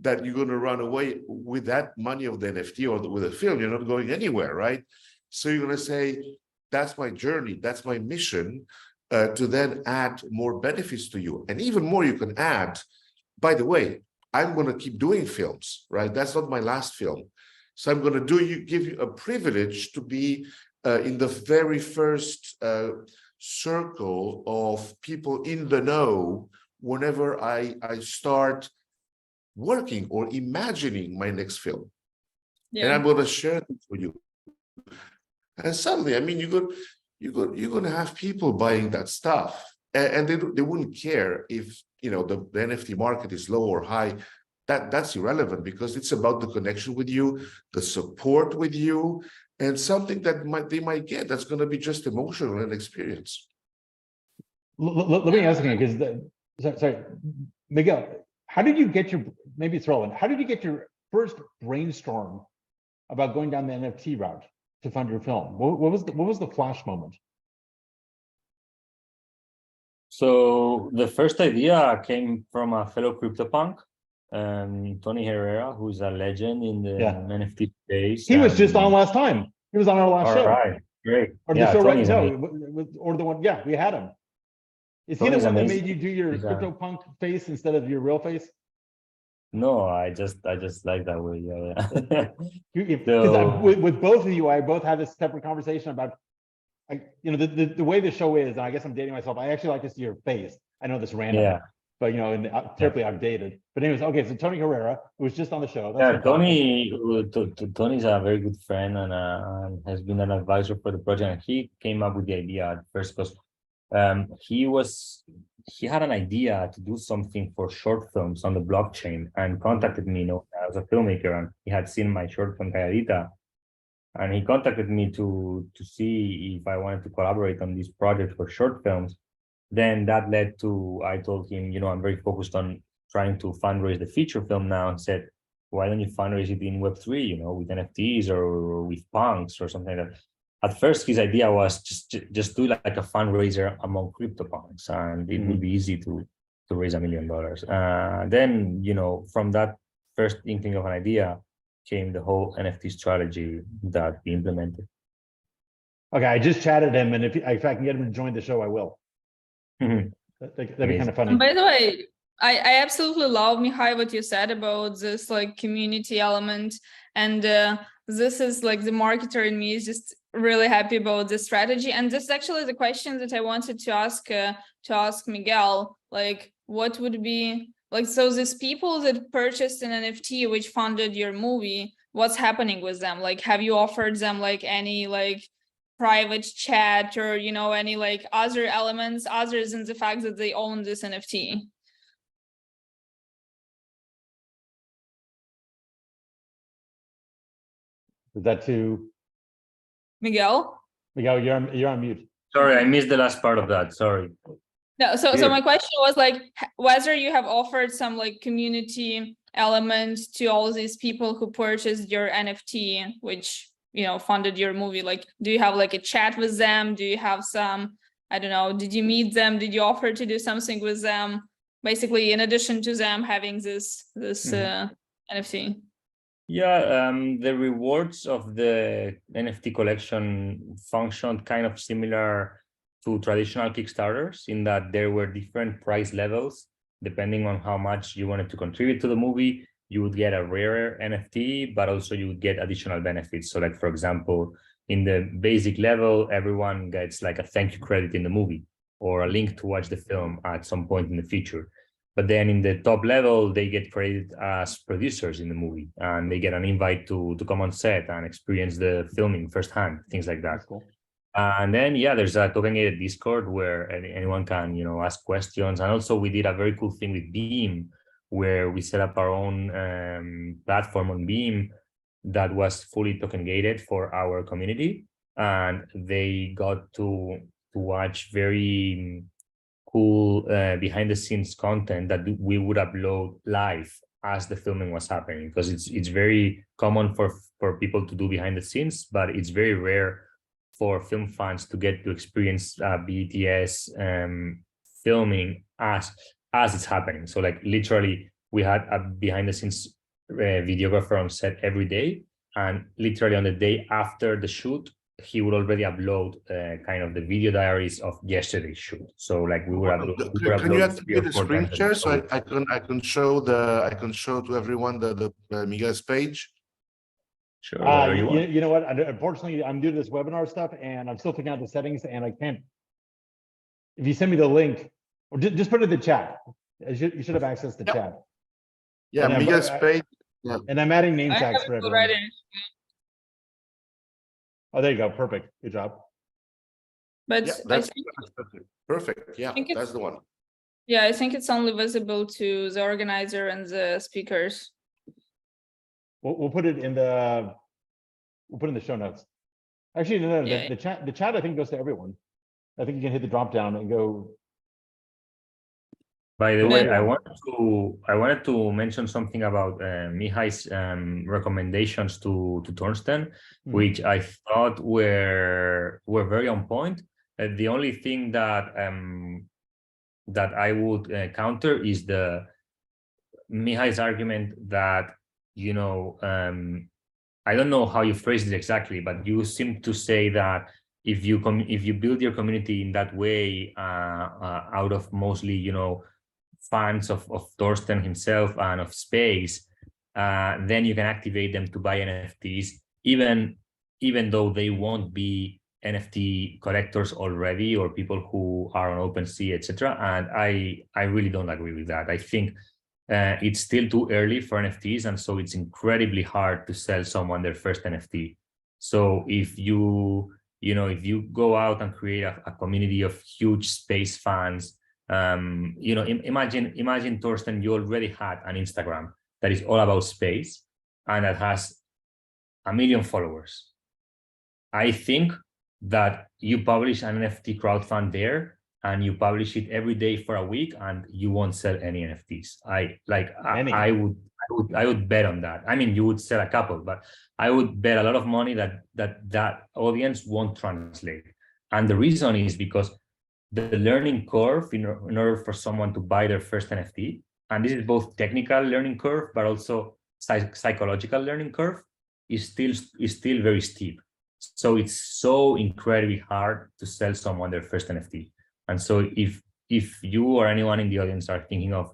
That you're going to run away with that money of the NFT or with a film. You're not going anywhere, right? So you're going to say, that's my journey, that's my mission, to then add more benefits to you. And even more you can add, by the way, I'm going to keep doing films, right? That's not my last film. So I'm going to give you a privilege to be in the very first circle of people in the know whenever I start working or imagining my next film. Yeah. And I'm going to share it with you. And suddenly, I mean, you're going to have people buying that stuff, and they wouldn't care if the NFT market is low or high. That's irrelevant, because it's about the connection with you, the support with you, and something that they might get that's going to be just emotional and experience. Let me ask you, because sorry, Miguel, how did you get maybe it's relevant, how did you get your first brainstorm about going down the NFT route to fund your film? What was the flash moment? So the first idea came from a fellow CryptoPunk, Tony Herrera, who's a legend in the NFT space. He was just on last time. He was on our last show. All right, great. Or the show right now, or the one, we had him. Is he the one that made you do your CryptoPunk face instead of your real face? No, I just like that way. Yeah. So, with both of you, I both had this separate conversation about, the way the show is, and I guess I'm dating myself. I actually like to see your face. I know this random, but and terribly outdated. But anyways, okay. So Tony Herrera, who was just on the show. Tony's a very good friend and has been an advisor for the project. And he came up with the idea at first because he had an idea to do something for short films on the blockchain and contacted me, as a filmmaker, and he had seen my short film Calladita, and he contacted me to see if I wanted to collaborate on this project for short films. Then that led to, I told him, I'm very focused on trying to fundraise the feature film now, and said, why don't you fundraise it in Web3, with NFTs or with punks or something like that. At first, his idea was just do like a fundraiser among CryptoPunks, and it would be easy to raise $1 million. Then, from that first inkling of an idea came the whole NFT strategy that we implemented. Okay, I just chatted him, and if I can get him to join the show, I will. That'd be kind of funny. And by the way, I absolutely love, Mihai, what you said about this like community element. And this is like the marketer in me is just really happy about this strategy. And this is actually the question that I wanted to ask Miguel, like what would be like, so these people that purchased an NFT which funded your movie, what's happening with them? Like, have you offered them like any like private chat or, you know, any like other elements other than the fact that they own this NFT? Is that to Miguel? Miguel? You're on mute. Sorry, I missed the last part of that. Sorry. No, so Yeah. my question was like whether you have offered some like community element to all these people who purchased your NFT, which, you know, funded your movie. Like, do you have like a chat with them? Do you have some, I don't know, did you meet them? Did you offer to do something with them? Basically, in addition to them having this NFT. Yeah, the rewards of the NFT collection functioned kind of similar to traditional Kickstarters in that there were different price levels depending on how much you wanted to contribute to the movie. You would get a rarer NFT, but also you would get additional benefits. So like, for example, in the basic level, everyone gets like a thank you credit in the movie or a link to watch the film at some point in the future. But then in the top level, they get credited as producers in the movie, and they get an invite to come on set and experience the filming firsthand, things like that. That's cool. And then, yeah, there's a token-gated Discord where anyone can, you know, ask questions. And also we did a very cool thing with Beam, where we set up our own platform on Beam that was fully token-gated for our community. And they got to watch very cool behind the scenes content that we would upload live as the filming was happening, because it's very common for people to do behind the scenes, but it's very rare for film fans to get to experience BTS filming as it's happening. So like literally we had a behind the scenes videographer on set every day, and literally on the day after the shoot he would already upload kind of the video diaries of yesterday's shoot. So like we would upload. Can you activate the screen share so I can show to everyone the Miguel's page? Sure. You know what? Unfortunately, I'm doing this webinar stuff, and I'm still figuring out the settings, and I can't. If you send me the link, or just put it in the chat. You should have access to chat. Yeah, Miguel's page. Yeah. And I'm adding name tags for everyone. Oh, there you go. Perfect. Good job. But yeah, that's perfect. Yeah, that's the one. Yeah, I think it's only visible to the organizer and the speakers. We'll put it in the show notes. Actually, no, Yeah. the chat I think goes to everyone. I think you can hit the drop down and go. By the way, I wanted to mention something about Mihai's recommendations to Thorsten, which I thought were very on point. The only thing that I would counter is Mihai's argument that, you know, I don't know how you phrased it exactly, but you seem to say that if you build your community in that way, out of mostly, you know, fans of Thorsten himself and of space, then you can activate them to buy NFTs, even though they won't be NFT collectors already or people who are on OpenSea, etc. And I really don't agree with that. I think it's still too early for NFTs, and so it's incredibly hard to sell someone their first NFT. So if you go out and create a community of huge space fans, you know, imagine Thorsten, you already had an Instagram that is all about space and that has 1 million followers. I think that you publish an NFT crowdfund there and you publish it every day for a week and you won't sell any NFTs. I would bet on that. I mean, you would sell a couple, but I would bet a lot of money that audience won't translate. And the reason is because the learning curve in order for someone to buy their first NFT, and this is both technical learning curve, but also psychological learning curve, is still very steep. So it's so incredibly hard to sell someone their first NFT. And so if if you or anyone in the audience are thinking of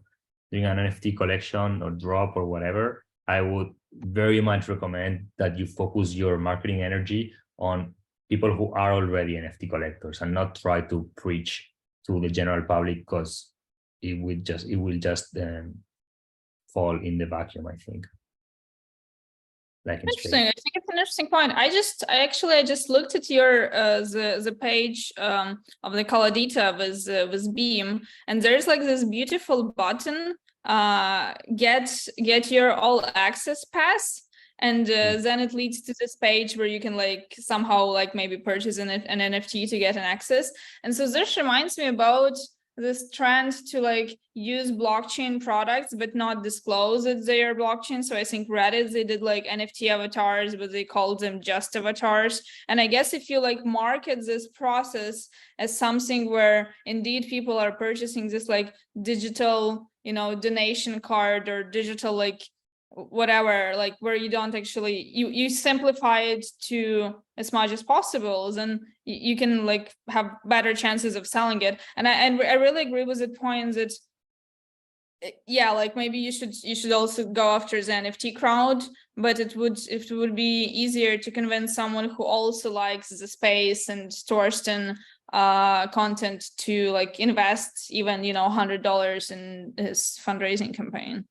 doing an NFT collection or drop or whatever, I would very much recommend that you focus your marketing energy on people who are already NFT collectors and not try to preach to the general public, because it will just fall in the vacuum, I think. Like interesting. I think it's an interesting point. I just looked at your the page of the Caladita with Beam, and there's like this beautiful button, get your all access pass, and then it leads to this page where you can like somehow like maybe purchase an NFT to get an access. And so this reminds me about this trend to like use blockchain products but not disclose that they are blockchain. So I think Reddit, they did like NFT avatars, but they called them just avatars. And I guess if you like market this process as something where indeed people are purchasing this like digital, you know, donation card or digital like whatever, like where you don't actually, you simplify it to as much as possible, then you can like have better chances of selling it. And I really agree with the point that yeah, like maybe you should also go after the NFT crowd, but it would be easier to convince someone who also likes the space and Torsten content to like invest even, you know, $100 in his fundraising campaign.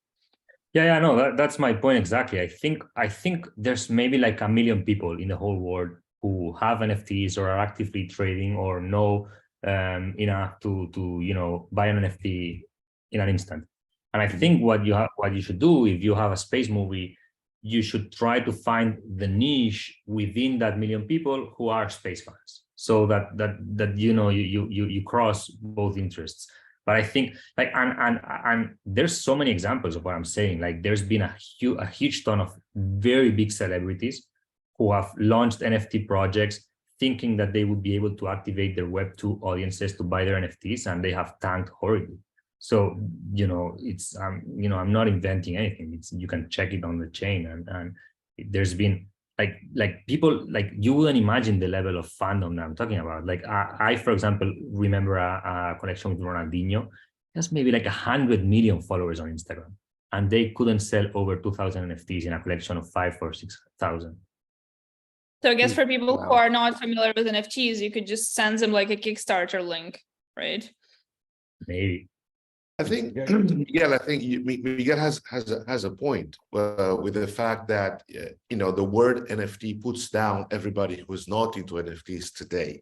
Yeah, no, that's my point exactly. I think there's maybe like 1 million people in the whole world who have NFTs or are actively trading or know enough to you know, buy an NFT in an instant. And I think what you should do, if you have a space movie, you should try to find the niche within that 1 million people who are space fans, so that you know, you cross both interests. But I think like and there's so many examples of what I'm saying. Like there's been a huge ton of very big celebrities who have launched NFT projects thinking that they would be able to activate their Web2 audiences to buy their NFTs, and they have tanked horribly. So, you know, it's you know, I'm not inventing anything. It's, you can check it on the chain, and there's been like people, like you wouldn't imagine the level of fandom that I'm talking about. Like I for example, remember a connection with Ronaldinho. There's maybe like 100 million followers on Instagram, and they couldn't sell over 2,000 NFTs in a collection of 5,000 or 6,000. So I guess for people who are not familiar with NFTs, you could just send them like a Kickstarter link, right? Maybe. I think Miguel, Miguel has a point with the fact that you know, the word NFT puts down everybody who's not into NFTs today.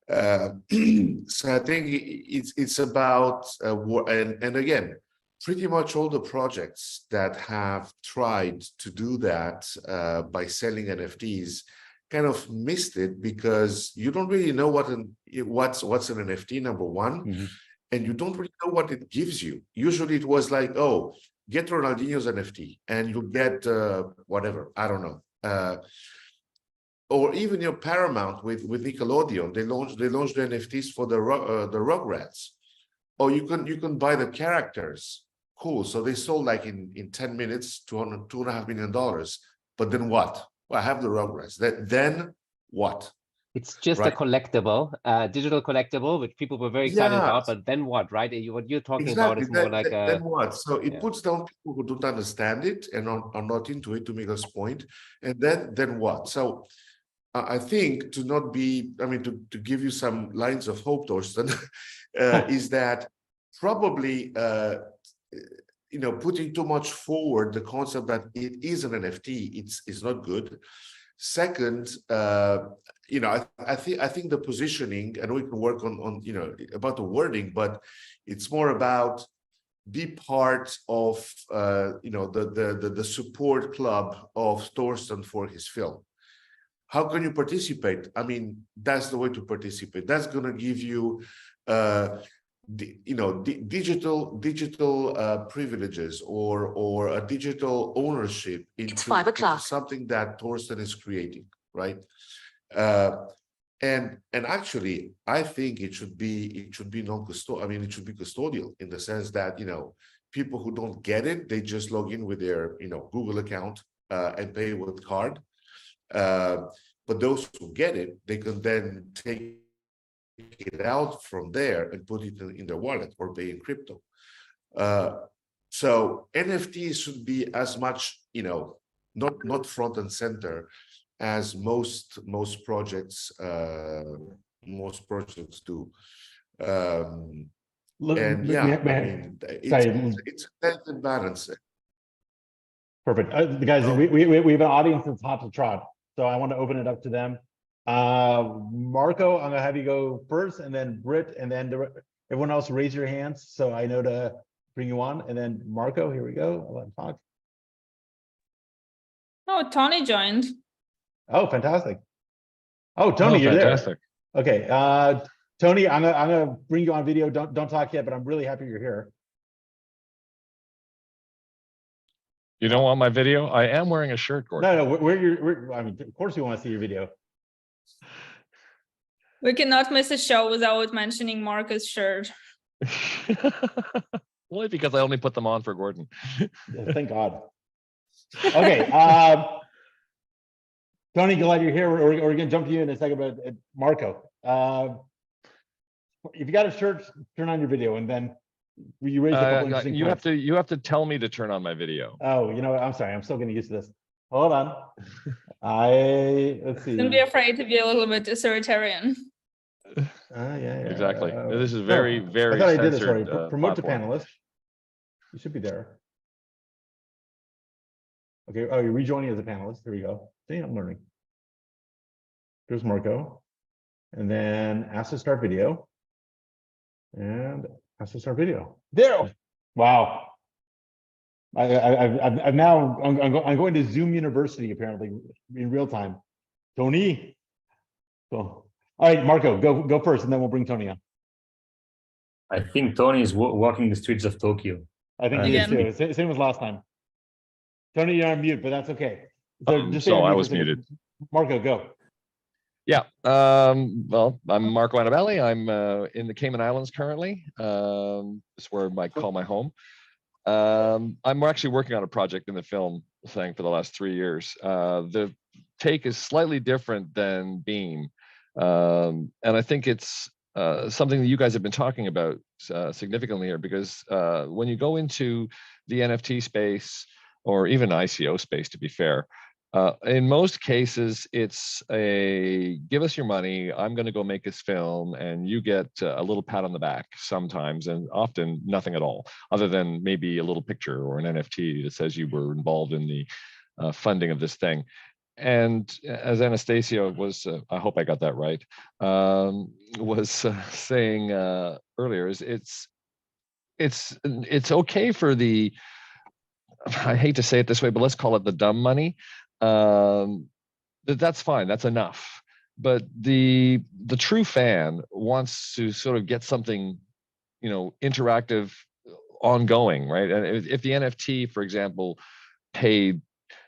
So I think it's about and again, pretty much all the projects that have tried to do that by selling NFTs kind of missed it, because you don't really know what's an NFT, number one. Mm-hmm. And you don't really know what it gives you. Usually it was like, oh, get Ronaldinho's NFT and you'll get whatever, I don't know. Or even your Paramount with Nickelodeon, they launched the NFTs for the Rugrats. Or you can buy the characters. Cool. So they sold like in 10 minutes, $2.5 million. But then what? Well, I have the Rugrats. Then what? It's just a collectible, digital collectible, which people were very excited about. But then what, right? What you're talking about is more like then what? So it puts down people who don't understand it and are not into it, to Miguel's point. And then what? So I think to not be, I mean, to give you some lines of hope, Torsten, is that probably, you know, putting too much forward the concept that it is an NFT, it's not good. Second, you know, I think the positioning, and we can work on you know, about the wording, but it's more about be part of you know, the support club of Torsten for his film. How can you participate? I mean, that's the way to participate. That's going to give you you know, digital privileges or a digital ownership into something that Torsten is creating, right? And actually, I think it should be non-custodial. I mean, it should be custodial in the sense that, you know, people who don't get it, they just log in with their, you know, Google account and pay with card. But those who get it, they can then take it out from there and put it in their wallet or pay in crypto. So NFTs should be as much, not front and center as most projects do. And yeah, it's a delicate balance. Perfect. Guys, we have an audience that's hot to trot, so I want to open it up to them. Marco, I'm gonna have you go first, and then Britt, and then everyone else raise your hands so I know to bring you on. And then Marco, here we go. I'll let him talk. Oh, Tony joined. Oh, fantastic. Oh, Tony, you're fantastic. there. Okay. Tony, I'm gonna bring you on video. Don't talk yet, but I'm really happy you're here. You don't want my video? I am wearing a shirt, Gordon. No, I mean, of course we want to see your video. We cannot miss a show without mentioning Marco's shirt. Only because I only put them on for Gordon. Thank God. Okay. Tony, glad you're here. We're going to jump to you in a second, but Marco, if you got a shirt, turn on your video, and then you raise a couple interesting points. You have to tell me to turn on my video. Oh, you know what? I'm sorry. I'm still getting used to this. Hold on. Let's see. Don't be afraid to be a little bit authoritarian. Yeah. Exactly. This is very, very. I thought I did this censored, already. Promote to platform. panelist. You should be there. Okay. Oh, you're rejoining as a panelist. Here we go. See, I'm learning. There's Marco, and then ask to start video, and ask to start video. There. Wow. I've now. I'm going to Zoom University apparently in real time. Tony. So, all right, Marco, go first, and then we'll bring Tony on. I think Tony is walking the streets of Tokyo. I think he is too. Same as last time. Tony, you're on mute, but that's okay. So I was muted. Marco, go. Yeah. Well, I'm Marco Annabelli. I'm in the Cayman Islands currently. It's where I call my home. I'm actually working on a project in the film thing for the last 3 years. The take is slightly different than Beam. And I think it's something that you guys have been talking about significantly here, because when you go into the NFT space, or even ICO space, to be fair, in most cases, it's a give us your money, I'm going to go make this film, and you get a little pat on the back sometimes, and often nothing at all, other than maybe a little picture or an NFT that says you were involved in the funding of this thing. And as Anastasia was, I hope I got that right, was saying earlier, is it's okay for the, I hate to say it this way, but let's call it the dumb money. That's fine, that's enough. But the true fan wants to sort of get something, interactive, ongoing, right? And if the NFT, for example, paid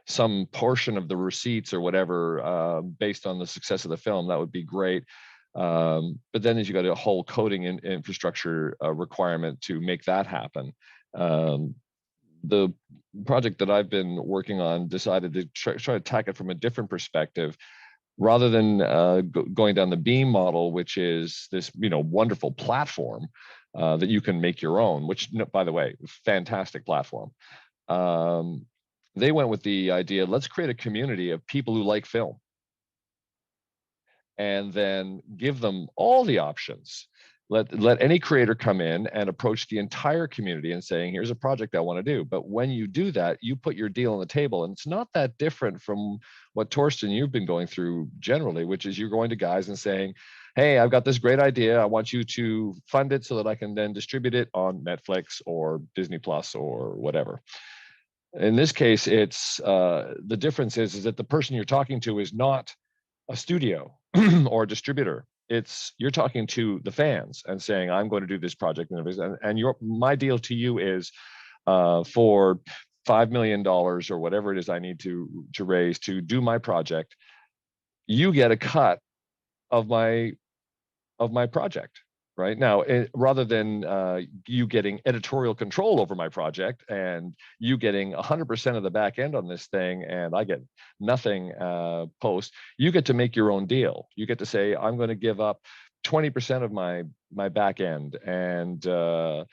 some portion of the receipts or whatever based on the success of the film, that would be great. But then you got a whole coding and infrastructure requirement to make that happen. The project that I've been working on decided to try to attack it from a different perspective, rather than going down the Beam model, which is this wonderful platform that you can make your own, which, by the way, fantastic platform. They went with the idea, let's create a community of people who like film, and then give them all the options. Let any creator come in and approach the entire community and saying, here's a project I want to do. But when you do that, you put your deal on the table. And it's not that different from what Torsten, you've been going through generally, which is you're going to guys and saying, hey, I've got this great idea. I want you to fund it so that I can then distribute it on Netflix or Disney Plus or whatever. In this case, it's the difference is that the person you're talking to is not a studio or a distributor. You're talking to the fans and saying, I'm going to do this project, and my deal to you is for $5 million or whatever it is I need to raise to do my project, you get a cut of my project. Right now, rather than you getting editorial control over my project and you getting 100% of the back end on this thing, and I get nothing post, you get to make your own deal. You get to say, I'm going to give up 20% of my back end and to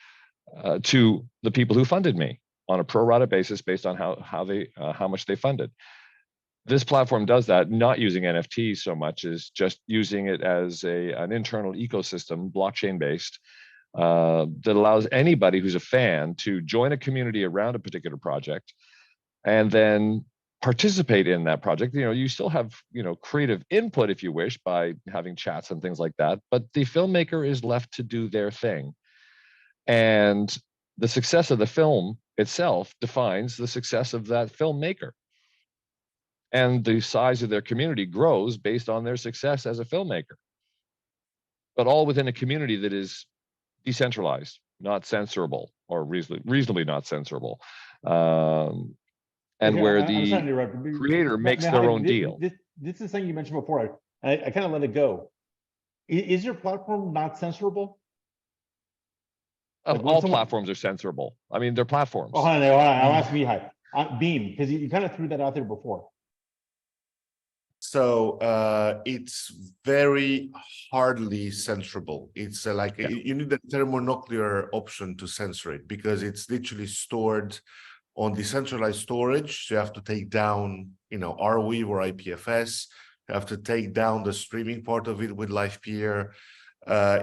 the people who funded me on a pro rata basis based on how much they funded. This platform does that, not using NFTs so much as just using it as an internal ecosystem, blockchain based, that allows anybody who's a fan to join a community around a particular project and then participate in that project. You still have, creative input if you wish by having chats and things like that, but the filmmaker is left to do their thing. And the success of the film itself defines the success of that filmmaker. And the size of their community grows based on their success as a filmmaker, but all within a community that is decentralized, not censorable, or reasonably not censorable. And where the creator makes their own deal. This is something you mentioned before. I kind of let it go. Is your platform not censorable? All platforms are censorable. I mean, they're platforms. Oh, hold on. I'll ask Mihai. Beam, because you kind of threw that out there before. So it's very hardly censorable. It's you need the thermonuclear option to censor it because it's literally stored on decentralized storage. So you have to take down, Arweave or IPFS. You have to take down the streaming part of it with LivePeer.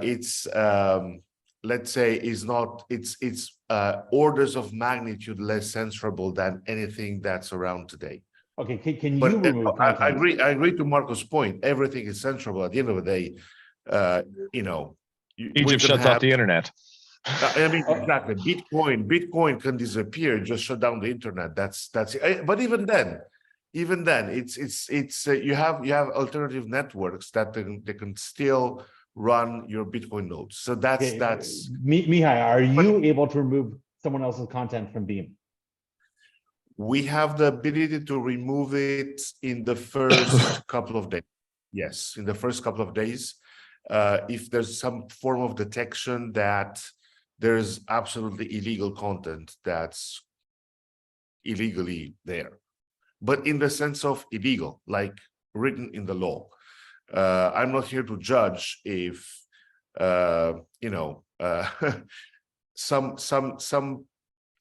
It's let's say it's orders of magnitude less censorable than anything that's around today. Okay, can you remove content? I agree to Marco's point. Everything is censorable. At the end of the day, Egypt shuts off the internet. I mean, exactly. Bitcoin can disappear, just shut down the internet. That's it. But even then, it's you have alternative networks that they can still run your Bitcoin nodes. So that's Mihai, are you able to remove someone else's content from Beam? We have the ability to remove it in the first couple of days. Yes, in the first couple of days. If there's some form of detection that there's absolutely illegal content that's illegally there. But in the sense of illegal, like written in the law. I'm not here to judge if,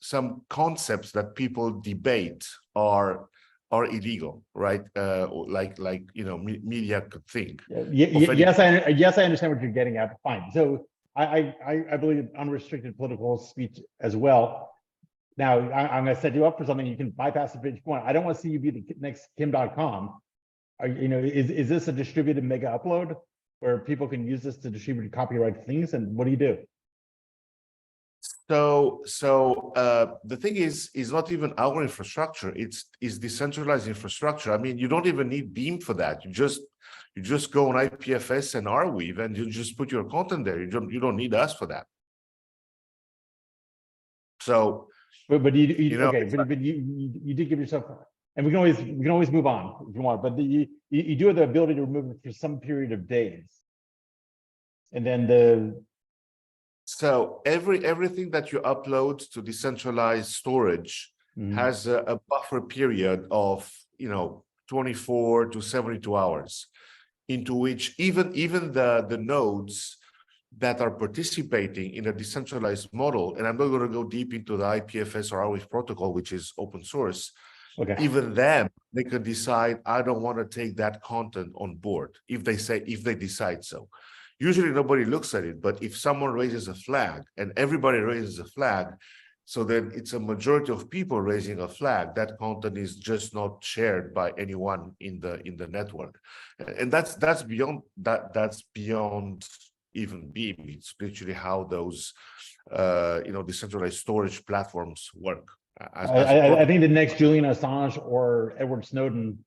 some concepts that people debate are illegal, right? Media could think. Yes, I understand what you're getting at. Fine. So I believe unrestricted political speech as well. Now I'm going to set you up for something. You can bypass the page point. I don't want to see you be the next Kim.com. Is this a distributed mega upload where people can use this to distribute copyright things? And what do you do? So the thing is not even our infrastructure. It's decentralized infrastructure. I mean, you don't even need Beam for that. You just go on IPFS and Arweave and you just put your content there. You don't need us for that. So, but you did give yourself, and we can always move on if you want. But you do have the ability to remove it for some period of days, and then So everything that you upload to decentralized storage has a buffer period of 24 to 72 hours, into which even the nodes that are participating in a decentralized model, and I'm not going to go deep into the IPFS or Arweave protocol, which is open source. Okay. Even then, they can decide, I don't want to take that content on board if they decide so. Usually nobody looks at it, but if someone raises a flag and everybody raises a flag, so then it's a majority of people raising a flag, that content is just not shared by anyone in the network. And that's beyond even Beam. It's literally how those decentralized storage platforms work. I think the next Julian Assange or Edward Snowden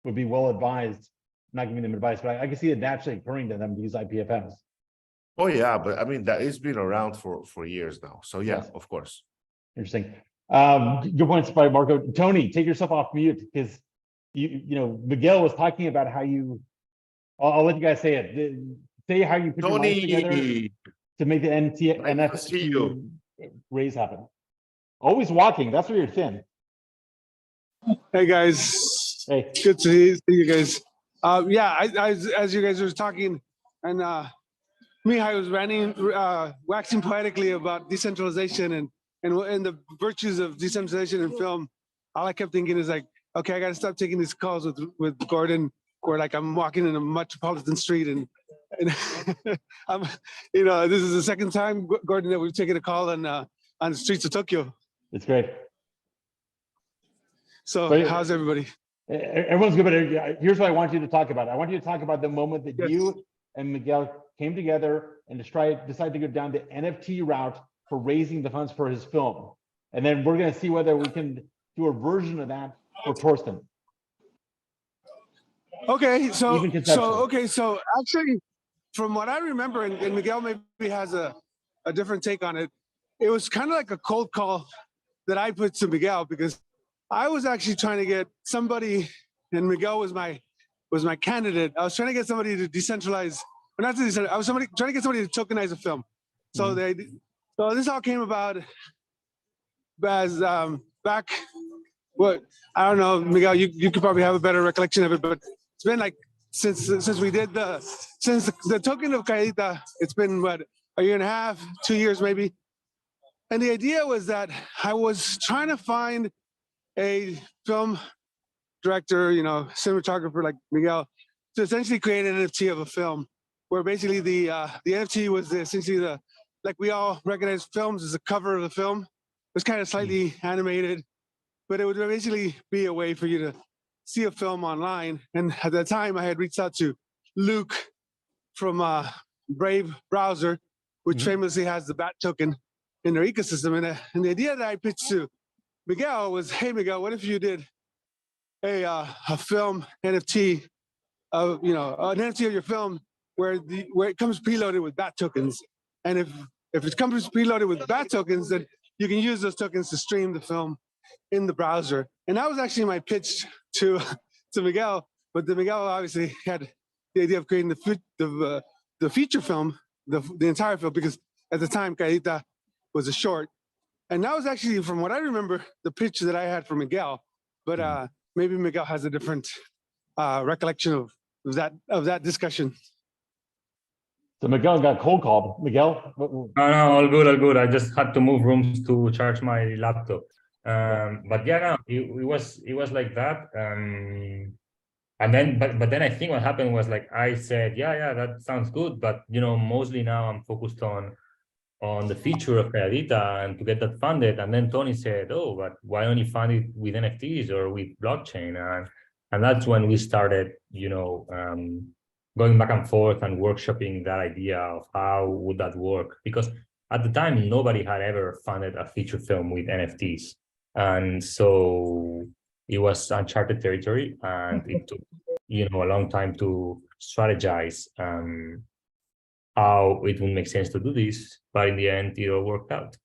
would be well advised. I'm not giving them advice, but I can see it naturally occurring to them to use IPFS. Oh yeah, but I mean that has been around for years now. So yeah, yes. Of course. Interesting. Good points by Marco. Tony, take yourself off mute because Miguel was talking about how you. I'll let you guys say it. Say how you put your minds together to make the NFT raise happen. Always walking. That's where you're thin. Hey guys. Hey. Good to see you guys. Yeah, as you guys were talking, and Mihai was waxing poetically about decentralization and the virtues of decentralization in film, all I kept thinking is like, okay, I got to stop taking these calls with Gordon, where like I'm walking in a metropolitan street and I'm, this is the second time, Gordon, that we've taken a call on the streets of Tokyo. It's great. So But how's everybody? Everyone's good, but here's what I want you to talk about. I want you to talk about the moment that Yes. you and Miguel came together and decided to go down the NFT route for raising the funds for his film. And then we're going to see whether we can do a version of that for Torsten. Okay, so Even conceptually. so actually, from what I remember, and Miguel maybe has a different take on it, it was kind of like a cold call that I put to Miguel, because I was actually trying to get somebody, and Miguel was my candidate. I was trying to get somebody to decentralize, or not to decentralize. I was trying to get somebody to tokenize a film. So so this all came about as back. What, I don't know, Miguel, you could probably have a better recollection of it, but it's been like since we did the token of Caída, it's been what, a year and a half, 2 years maybe. And the idea was that I was trying to find a film director, cinematographer like Miguel, to essentially create an NFT of a film, where basically the NFT was essentially like we all recognize films as the cover of the film. It was kind of slightly animated, but it would basically be a way for you to see a film online. And at that time, I had reached out to Luke from Brave Browser, which famously has the BAT token in their ecosystem. And the idea that I pitched to Miguel was, hey, Miguel, what if you did a film NFT of, an NFT of your film where it comes preloaded with BAT tokens. And if it comes preloaded with BAT tokens, then you can use those tokens to stream the film in the browser. And that was actually my pitch to Miguel, but Miguel obviously had the idea of creating the feature film, the entire film, because at the time Caída was a short. And that was actually, from what I remember, the pitch that I had for Miguel. But maybe Miguel has a different recollection of that discussion. So Miguel got cold called. Miguel? No, all good. I just had to move rooms to charge my laptop. But yeah, no, it was like that. And then, but then I think what happened was, like, I said, yeah, that sounds good, but mostly now I'm focused on the feature of Caída and to get that funded. And then Tony said, oh, but why don't you fund it with NFTs or with blockchain? And that's when we started, going back and forth and workshopping that idea of how would that work, because at the time nobody had ever funded a feature film with NFTs. And so it was uncharted territory, and it took, a long time to strategize how it would make sense to do this. But in the end, it all worked out.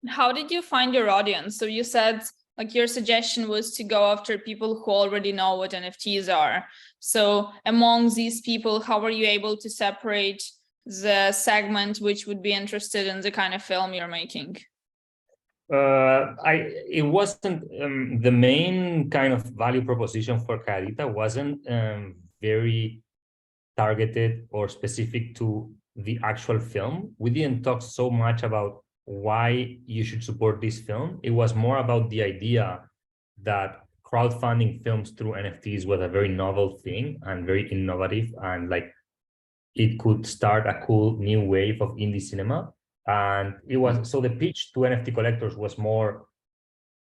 How did you find your audience? So you said, like, your suggestion was to go after people who already know what NFTs are. So among these people, how were you able to separate the segment which would be interested in the kind of film you're making? It wasn't the main kind of value proposition for Caída wasn't very targeted or specific to the actual film. We didn't talk so much about why you should support this film. It was more about the idea that crowdfunding films through NFTs was a very novel thing and very innovative, and like it could start a cool new wave of indie cinema. And it was, so the pitch to NFT collectors was more,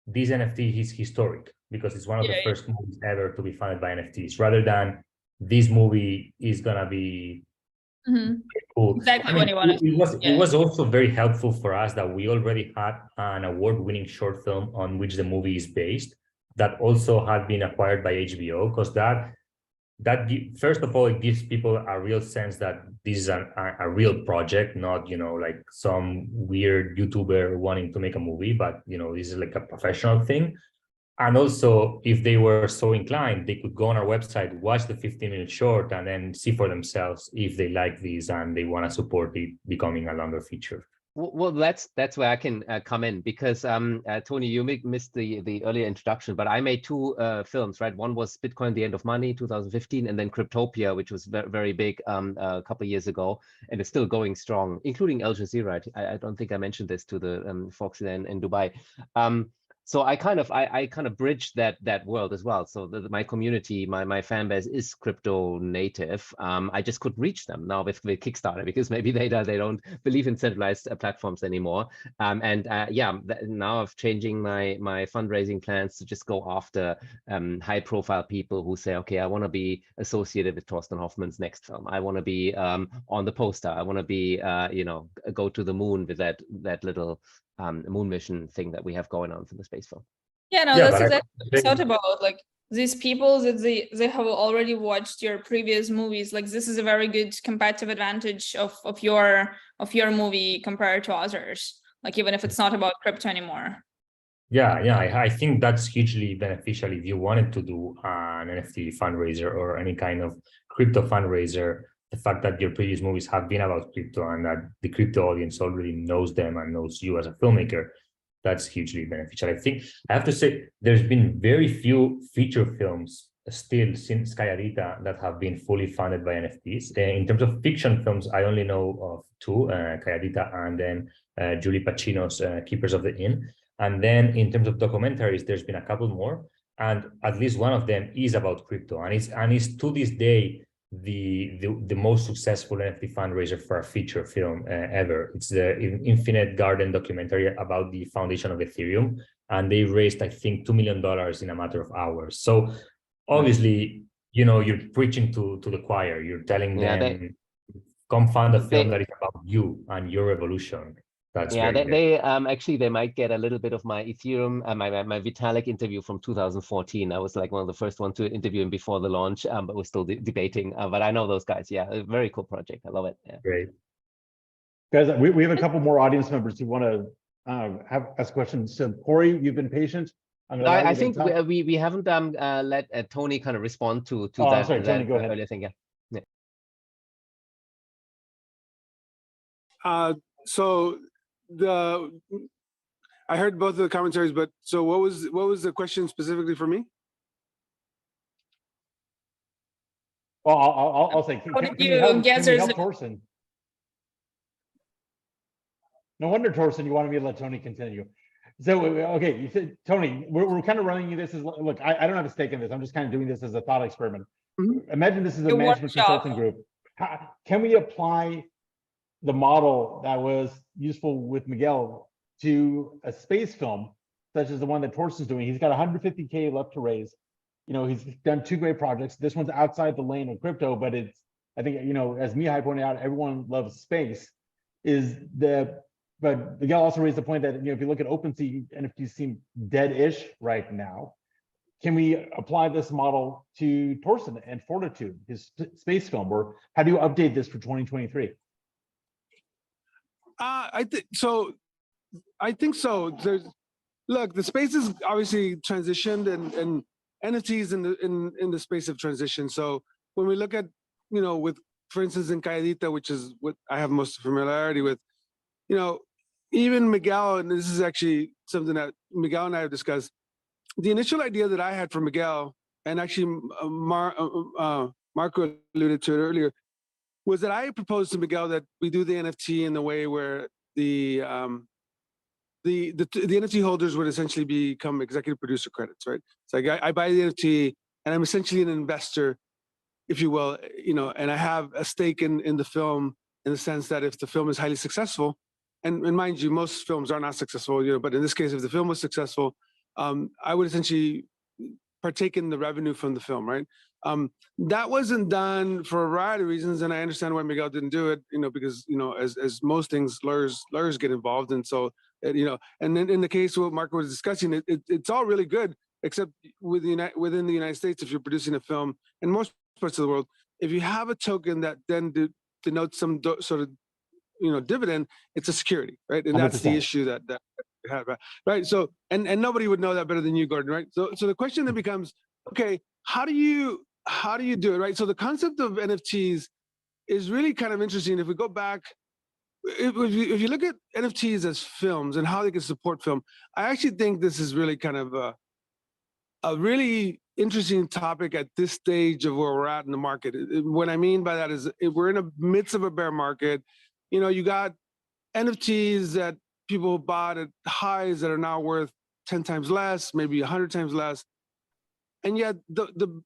this NFT is historic because it's one of the first movies ever to be funded by NFTs, rather than this movie is gonna be cool. Exactly what you wanted. It was also very helpful for us that we already had an award-winning short film on which the movie is based that also had been acquired by HBO, because that first of all, it gives people a real sense that this is a real project, not like some weird YouTuber wanting to make a movie, but this is like a professional thing. And also, if they were so inclined, they could go on our website, watch the 15-minute short, and then see for themselves if they like this and they want to support it becoming a longer feature. Well, that's where I can come in, because Tony, you missed the earlier introduction, but I made two films, right? One was Bitcoin: The End of Money, 2015, and then Cryptopia, which was very big a couple of years ago, and it's still going strong, including Al Jazeera. I don't think I mentioned this to the folks in Dubai. So I kind of bridged that world as well. So my community, my fan base is crypto native. I just couldn't reach them now with Kickstarter, because maybe they don't believe in centralized platforms anymore. Now I'm changing my fundraising plans to just go after high profile people who say, okay, I want to be associated with Thorsten Hoffmann's next film. I want to be on the poster. I want to be go to the moon with that little moon mission thing that we have going on for the space film. Yeah, no, that's exactly what I thought about. Like, these people that they have already watched your previous movies. Like, this is a very good competitive advantage of your movie compared to others. Like, even if it's not about crypto anymore. Yeah, I think that's hugely beneficial if you wanted to do an NFT fundraiser or any kind of crypto fundraiser. The fact that your previous movies have been about crypto and that the crypto audience already knows them and knows you as a filmmaker, that's hugely beneficial. I think I have to say there's been very few feature films still since Calladita that have been fully funded by NFTs. In terms of fiction films, I only know of two, Calladita and then Julie Pacino's Keepers of the Inn. And then in terms of documentaries, there's been a couple more, and at least one of them is about crypto, and it's to this day the most successful NFT fundraiser for a feature film ever. It's the Infinite Garden documentary about the foundation of Ethereum, and they raised, I think, $2 million in a matter of hours. So obviously, you're preaching to the choir. You're telling them, come fund a film that is about you and your revolution. That's they actually, they might get a little bit of my Ethereum, my Vitalik interview from 2014. I was like one of the first ones to interview him before the launch, but we're still debating. But I know those guys. Yeah, a very cool project. I love it. Yeah. Great. Guys, we have a couple more audience members who want to ask questions. So Corey, you've been patient. I think we haven't let Tony kind of respond to that. Sorry, Tony, go ahead. Earlier thing. Yeah. So I heard both of the commentaries, but so what was the question specifically for me? Well, I'll say, can you help Thorsten? No wonder, Thorsten, you wanted me to let Tony continue. So, okay, you said, Tony, we're kind of running this as, look, I don't have a stake in this. I'm just kind of doing this as a thought experiment. Mm-hmm. Imagine this is a management consulting group. Can we apply the model that was useful with Miguel to a space film, such as the one that Thorsten's doing? He's got 150K left to raise. He's done two great projects. This one's outside the lane of crypto, but it's, I think, as Mihai pointed out, everyone loves space. But Miguel also raised the point that, if you look at OpenSea, NFTs seem dead-ish right now. Can we apply this model to Thorsten and Fortitude, his space film, or how do you update this for 2023? I think so. Look, the space is obviously transitioned, and NFTs in the space of transition. So when we look at, with, for instance, in Calladita, which is what I have most familiarity with, even Miguel, and this is actually something that Miguel and I have discussed, the initial idea that I had for Miguel, and actually Marco alluded to it earlier, was that I proposed to Miguel that we do the NFT in the way where the NFT holders would essentially become executive producer credits, right? It's like I buy the NFT and I'm essentially an investor, if you will, and I have a stake in the film, in the sense that if the film is highly successful, and mind you, most films are not successful, but in this case, if the film was successful, I would essentially partake in the revenue from the film, right? That wasn't done for a variety of reasons, and I understand why Miguel didn't do it, because as most things, lawyers get involved, and so and then in the case what Marco was discussing, it's all really good, except within the United States, if you're producing a film, in most parts of the world, if you have a token that then denotes some sort of dividend, it's a security, right? And that's 100%. The issue that we have, right? So and nobody would know that better than you, Gordon, right? So the question then becomes, okay, how do you do it, right? So the concept of NFTs is really kind of interesting. If we go back if you look at NFTs as films and how they can support film, I actually think this is really kind of a really interesting topic at this stage of where we're at in the market. What I mean by that is we're in the midst of a bear market. You know, you got NFTs that people bought at highs that are now worth 10 times less, maybe 100 times less. And yet the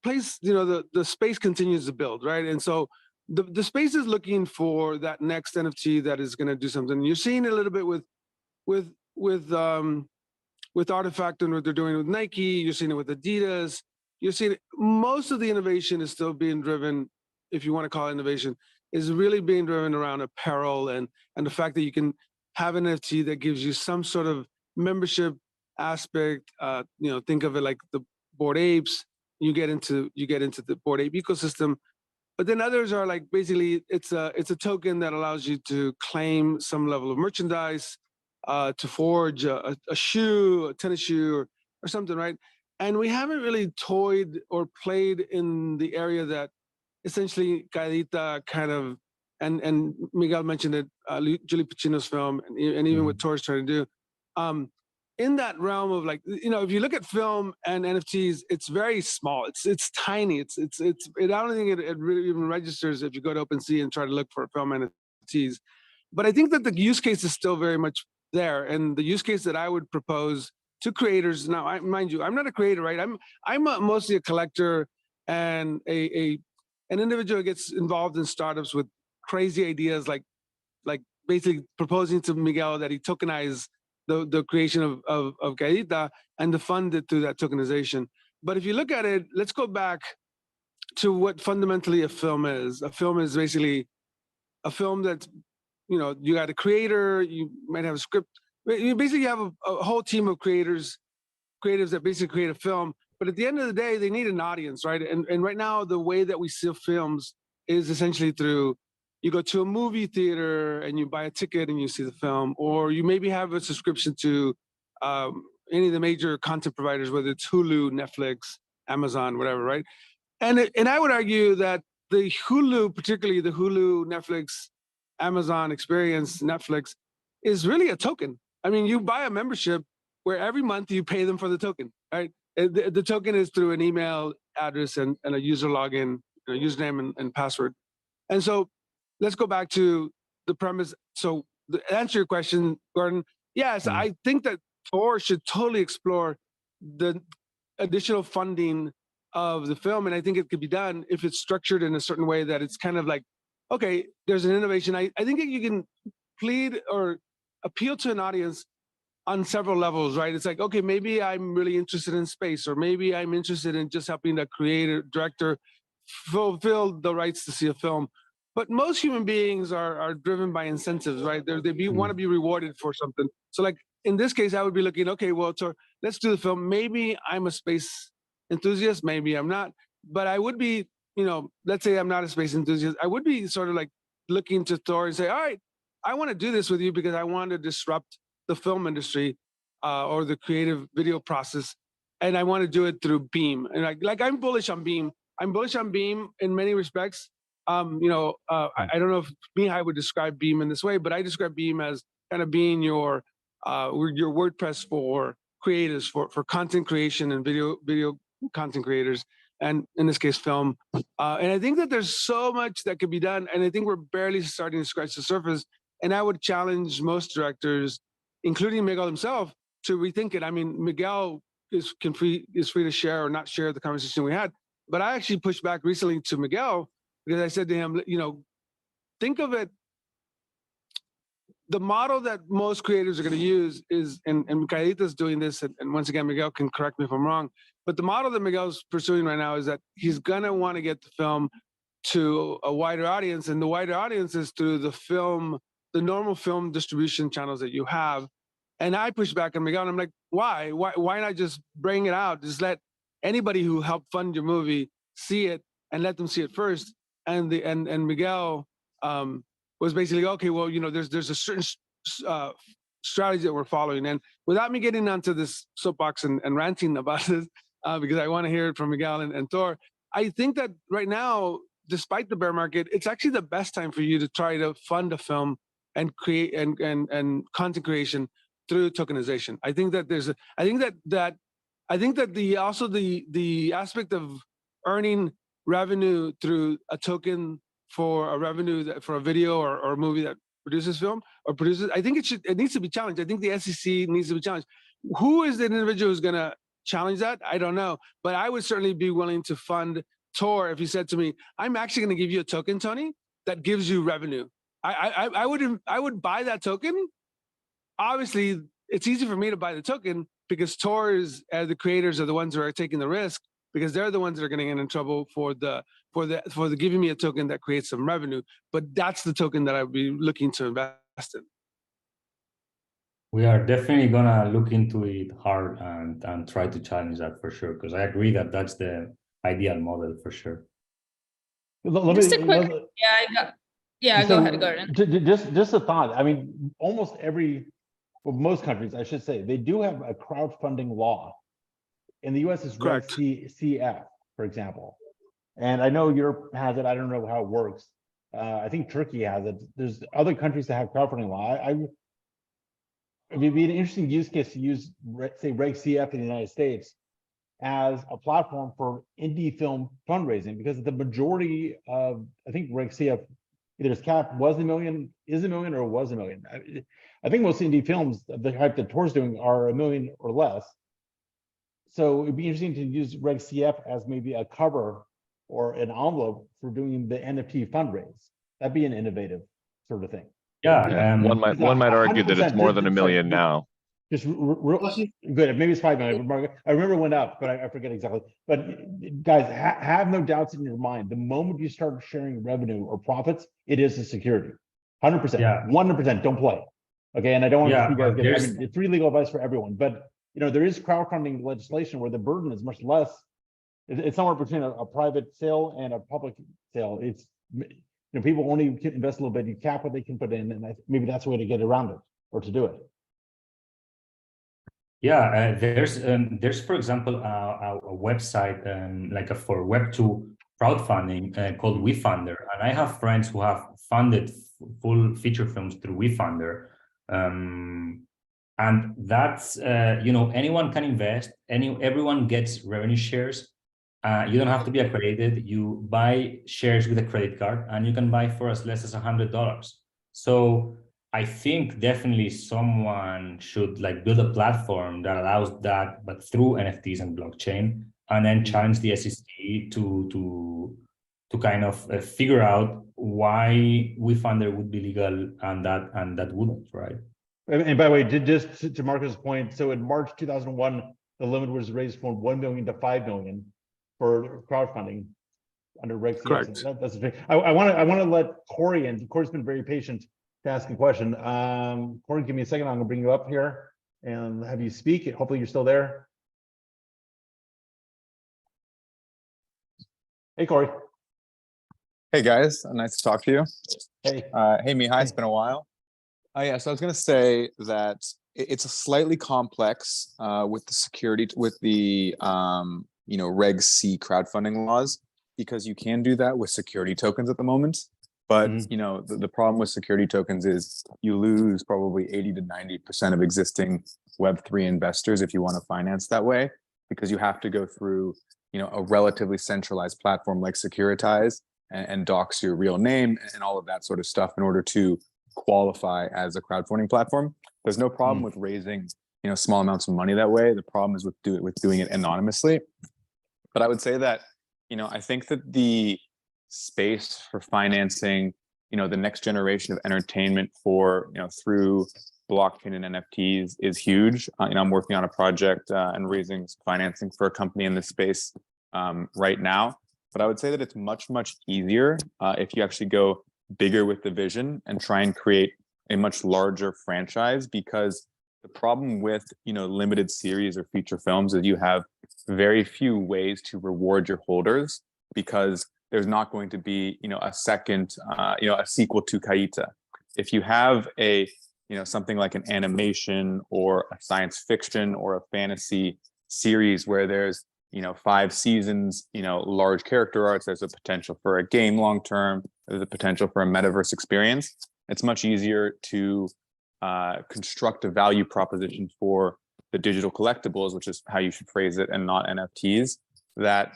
place, you know, the space continues to build, right? And so the space is looking for that next NFT that is going to do something. You're seeing it a little bit with Artifact and what they're doing with Nike. You're seeing it with Adidas. You're seeing it, most of the innovation is still being driven, if you want to call it innovation, is really being driven around apparel and the fact that you can have an NFT that gives you some sort of membership aspect. You know, think of it like the Bored Apes. You get into the Bored Ape ecosystem. But then others are like, basically it's a token that allows you to claim some level of merchandise, to forge a shoe, a tennis shoe, or something, right? And we haven't really toyed or played in the area that essentially Caedita kind of, and Miguel mentioned it, Julie Pacino's film, and even what Tor's trying to do. In that realm of, like, you know, if you look at film and NFTs, it's very small. It's tiny. I don't think it really even registers if you go to OpenSea and try to look for film NFTs. But I think that the use case is still very much there, and the use case that I would propose to creators now, mind you, I'm not a creator, right? I'm mostly a collector and an individual who gets involved in startups with crazy ideas, like basically proposing to Miguel that he tokenize the creation of Caedita and to fund it through that tokenization. But if you look at it, let's go back to what fundamentally a film is. A film is basically a film that's, you know, you got a creator, you might have a script. You basically have a whole team of creatives that basically create a film. But at the end of the day, they need an audience, right? And right now, the way that we see films is essentially through, you go to a movie theater and you buy a ticket and you see the film, or you maybe have a subscription to any of the major content providers, whether it's Hulu, Netflix, Amazon, whatever, right? And I would argue that the Hulu, particularly the Hulu, Netflix, Amazon experience, Netflix, is really a token. I mean, you buy a membership where every month you pay them for the token, right? The token is through an email address and a user login, a username and password. And so let's go back to the premise. So to answer your question, Gordon, yes, I think that Tor should totally explore the additional funding of the film. And I think it could be done if it's structured in a certain way that it's kind of like, okay, there's an innovation. I think that you can plead or appeal to an audience on several levels, right? It's like, okay, maybe I'm really interested in space, or maybe I'm interested in just helping the creator, director fulfill the rights to see a film. But most human beings are driven by incentives, right? They want to be rewarded for something. So like in this case, I would be looking, okay, well, so let's do the film. Maybe I'm a space enthusiast, maybe I'm not, but I would be, you know, let's say I'm not a space enthusiast. I would be sort of like looking to Thor and say, all right, I want to do this with you because I want to disrupt the film industry or the creative video process. And I want to do it through Beam. And like I'm bullish on Beam. I'm bullish on Beam in many respects. I don't know if Mihai would describe Beam in this way, but I describe Beam as kind of being your WordPress for creators, for content creation and video content creators, and in this case, film. And I think that there's so much that could be done, and I think we're barely starting to scratch the surface. And I would challenge most directors, including Miguel himself, to rethink it. I mean, Miguel is free to share or not share the conversation we had, but I actually pushed back recently to Miguel because I said to him, you know, think of it. The model that most creators are going to use is, and Caedita's doing this, and once again, Miguel can correct me if I'm wrong, but the model that Miguel's pursuing right now is that he's going to want to get the film to a wider audience, and the wider audience is through the normal film distribution channels that you have. And I push back on Miguel, and I'm like, why not just bring it out? Just let anybody who helped fund your movie see it and let them see it first. And Miguel was basically, okay, well, you know, there's a certain strategy that we're following. And without me getting onto this soapbox and ranting about this, because I want to hear it from Miguel and Thor, I think that right now despite the bear market, it's actually the best time for you to try to fund a film and create and content creation through tokenization. I think that I think that the aspect of earning revenue through a token for a revenue for a video or a movie that produces film or produces, I think it needs to be challenged. I think the SEC needs to be challenged. Who is the individual who's going to challenge that? I don't know, but I would certainly be willing to fund Tor if he said to me, "I'm actually going to give you a token, Tony, that gives you revenue." I would buy that token. Obviously, it's easy for me to buy the token because Tor is, the creators are the ones who are taking the risk, because they're the ones that are going to get in trouble for the giving me a token that creates some revenue. But that's the token that I would be looking to invest in. We are definitely gonna look into it hard and try to challenge that for sure, because I agree that that's the ideal model for sure. Just a quick, go ahead, Gordon. Just a thought. I mean, most countries, I should say, they do have a crowdfunding law. In the US, it's Reg CF, for example. And I know Europe has it. I don't know how it works. I think Turkey has it. There's other countries that have crowdfunding law. It'd be an interesting use case to use, say, Reg CF in the United States as a platform for indie film fundraising, because the majority of, I think Reg CF, either its cap was $1 million, is $1 million, or was $1 million. I think most indie films, the type that Tor's doing, are $1 million or less. So it'd be interesting to use Reg CF as maybe a cover or an envelope for doing the NFT fundraise. That'd be an innovative sort of thing. Yeah, one might argue that it's more than $1 million now. Just good. Maybe it's 5 million. I remember it went up, but I forget exactly. But guys, have no doubts in your mind. The moment you start sharing revenue or profits, it is a security. 100%. Yeah. 100%. Don't play. Okay. And I don't want to see you guys get. I mean, it's free legal advice for everyone. But there is crowdfunding legislation where the burden is much less. It's somewhere between a private sale and a public sale. It's people only can invest a little bit. You cap what they can put in, and maybe that's the way to get around it or to do it. Yeah, there's for example a website like for Web2 crowdfunding called WeFunder, and I have friends who have funded full feature films through WeFunder, and that's anyone can invest, everyone gets revenue shares. You don't have to be accredited. You buy shares with a credit card, and you can buy for as less as $100. So I think definitely someone should build a platform that allows that, but through NFTs and blockchain, and then challenge the SEC to kind of figure out why WeFunder would be legal and that wouldn't, right? And by the way, just to Marcus' point, so in March 2001, the limit was raised from 1 million to 5 million for crowdfunding under Reg CF. Correct. That's the thing. I want to let Corey in. Corey's been very patient to ask a question. Corey, give me a second. I'm gonna bring you up here and have you speak. Hopefully you're still there. Hey, Corey. Hey guys, nice to talk to you. Hey. Hey Mihai, it's been a while. Yeah, so I was gonna say that it's a slightly complex with the security, with the Reg C crowdfunding laws, because you can do that with security tokens at the moment. But the problem with security tokens is you lose probably 80 to 90% of existing Web3 investors if you want to finance that way, because you have to go through a relatively centralized platform like Securitize and dox your real name and all of that sort of stuff in order to qualify as a crowdfunding platform. There's no problem with raising small amounts of money that way. The problem is with doing it anonymously. But I would say that I think that the space for financing the next generation of entertainment for through blockchain and NFTs is huge. I'm working on a project and raising financing for a company in this space right now. But I would say that it's much easier if you actually go bigger with the vision and try and create a much larger franchise, because the problem with limited series or feature films is you have very few ways to reward your holders, because there's not going to be a second a sequel to Kaita. If you have a something like an animation or a science fiction or a fantasy series where there's 5 seasons, large character arcs. There's a potential for a game long term. There's a potential for a metaverse experience. It's much easier to construct a value proposition for the digital collectibles, which is how you should phrase it, and not NFTs, that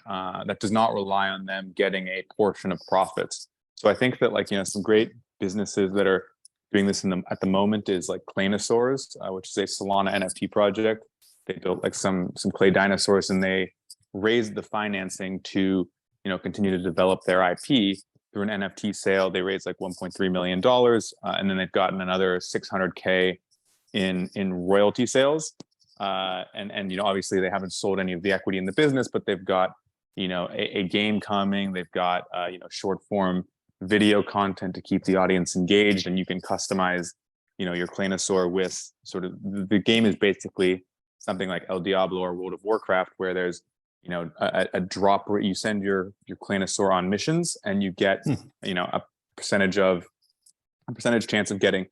does not rely on them getting a portion of profits. So I think that some great businesses that are doing this at the moment is like Claynosaurs, which is a Solana NFT project. They built some clay dinosaurs, and they raised the financing to continue to develop their IP through an NFT sale. They raised like $1.3 million, and then they've gotten another $600K in royalty sales. And obviously they haven't sold any of the equity in the business, but they've got a game coming. They've got short form video content to keep the audience engaged, and you can customize your Claynosaur with sort of the game is basically something like El Diablo or World of Warcraft, where there's a drop where you send your Claynosaur on missions, and you get a percentage chance of getting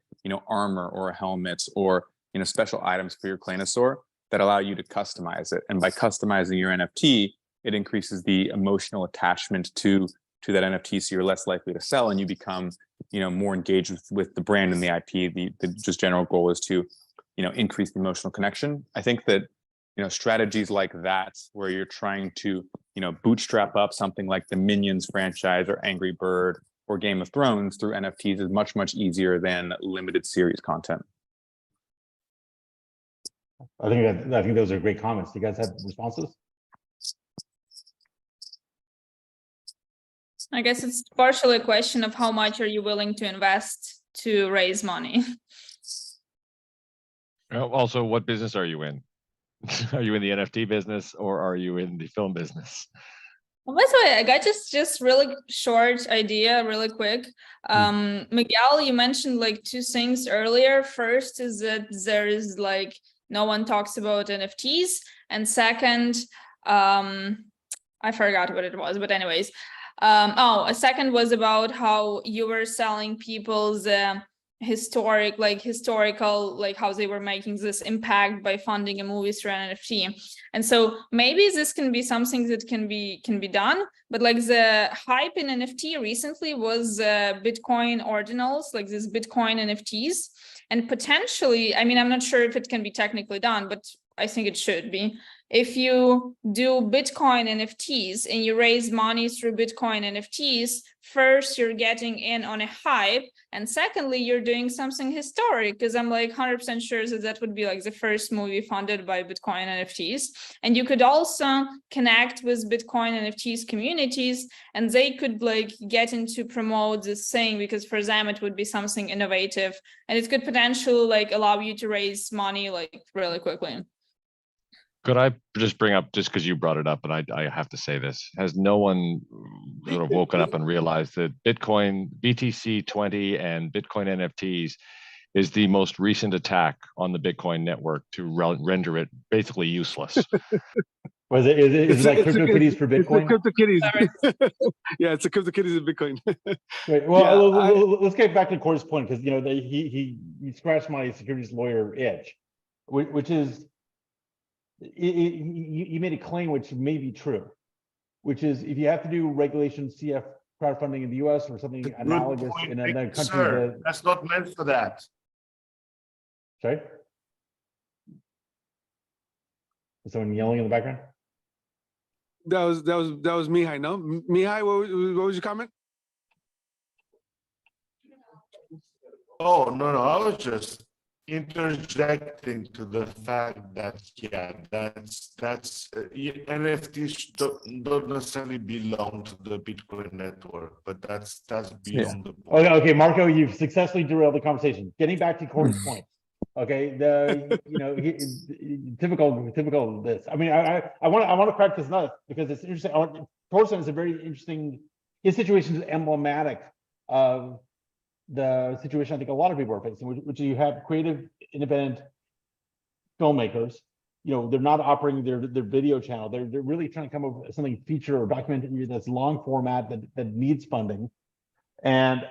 armor or a helmet or special items for your Claynosaur that allow you to customize it. And by customizing your NFT, it increases the emotional attachment to that NFT, so you're less likely to sell, and you become more engaged with the brand and the IP. The just general goal is to increase the emotional connection. I think that strategies like that, where you're trying to bootstrap up something like the Minions franchise or Angry Bird or Game of Thrones through NFTs is much easier than limited series content. I think those are great comments. Do you guys have responses? I guess it's partially a question of how much are you willing to invest to raise money. Also, what business are you in? Are you in the NFT business, or are you in the film business? Well, by the way, I got just really short idea, really quick. Miguel, you mentioned like 2 things earlier. First is that there is like no one talks about NFTs, and second, I forgot what it was, but anyways, a second was about how you were selling people's historical, like how they were making this impact by funding a movie through an NFT. And so maybe this can be something that can be done, but like the hype in NFT recently was Bitcoin ordinals, like these Bitcoin NFTs. And potentially, I mean, I'm not sure if it can be technically done, but I think it should be. If you do Bitcoin NFTs and you raise money through Bitcoin NFTs, first, you're getting in on a hype. And secondly, you're doing something historic, because I'm like 100% sure that would be like the first movie funded by Bitcoin NFTs. And you could also connect with Bitcoin NFTs communities, and they could like get into promote this thing, because for them, it would be something innovative, and it could potentially like allow you to raise money like really quickly. Could I just bring up, just because you brought it up, and I have to say this, has no one sort of woken up and realized that Bitcoin, BTC 20 and Bitcoin NFTs is the most recent attack on the Bitcoin network to render it basically useless? Was it? Is it like CryptoKitties for Bitcoin? It's CryptoKitties. Yeah, it's a CryptoKitties in Bitcoin. Right. Well, let's get back to Corey's point, because he scratched my securities lawyer itch, which is. You made a claim which may be true, which is if you have to do regulation CF crowdfunding in the US or something analogous in another country. Sir, that's not meant for that. Sorry? Is someone yelling in the background? That was Mihai, no? Mihai, what was your comment? Oh, no, I was just interjecting to the fact that NFTs don't necessarily belong to the Bitcoin network, but that's beyond the point. Okay, Marco, you've successfully derailed the conversation. Getting back to Corey's point. Okay, typical of this. I mean, I want to crack this nut because it's interesting. Torsten is a very interesting. His situation is emblematic of the situation I think a lot of people are facing, which you have creative, independent filmmakers. They're not operating their video channel. They're really trying to come up with something feature or documentary that's long format that needs funding. And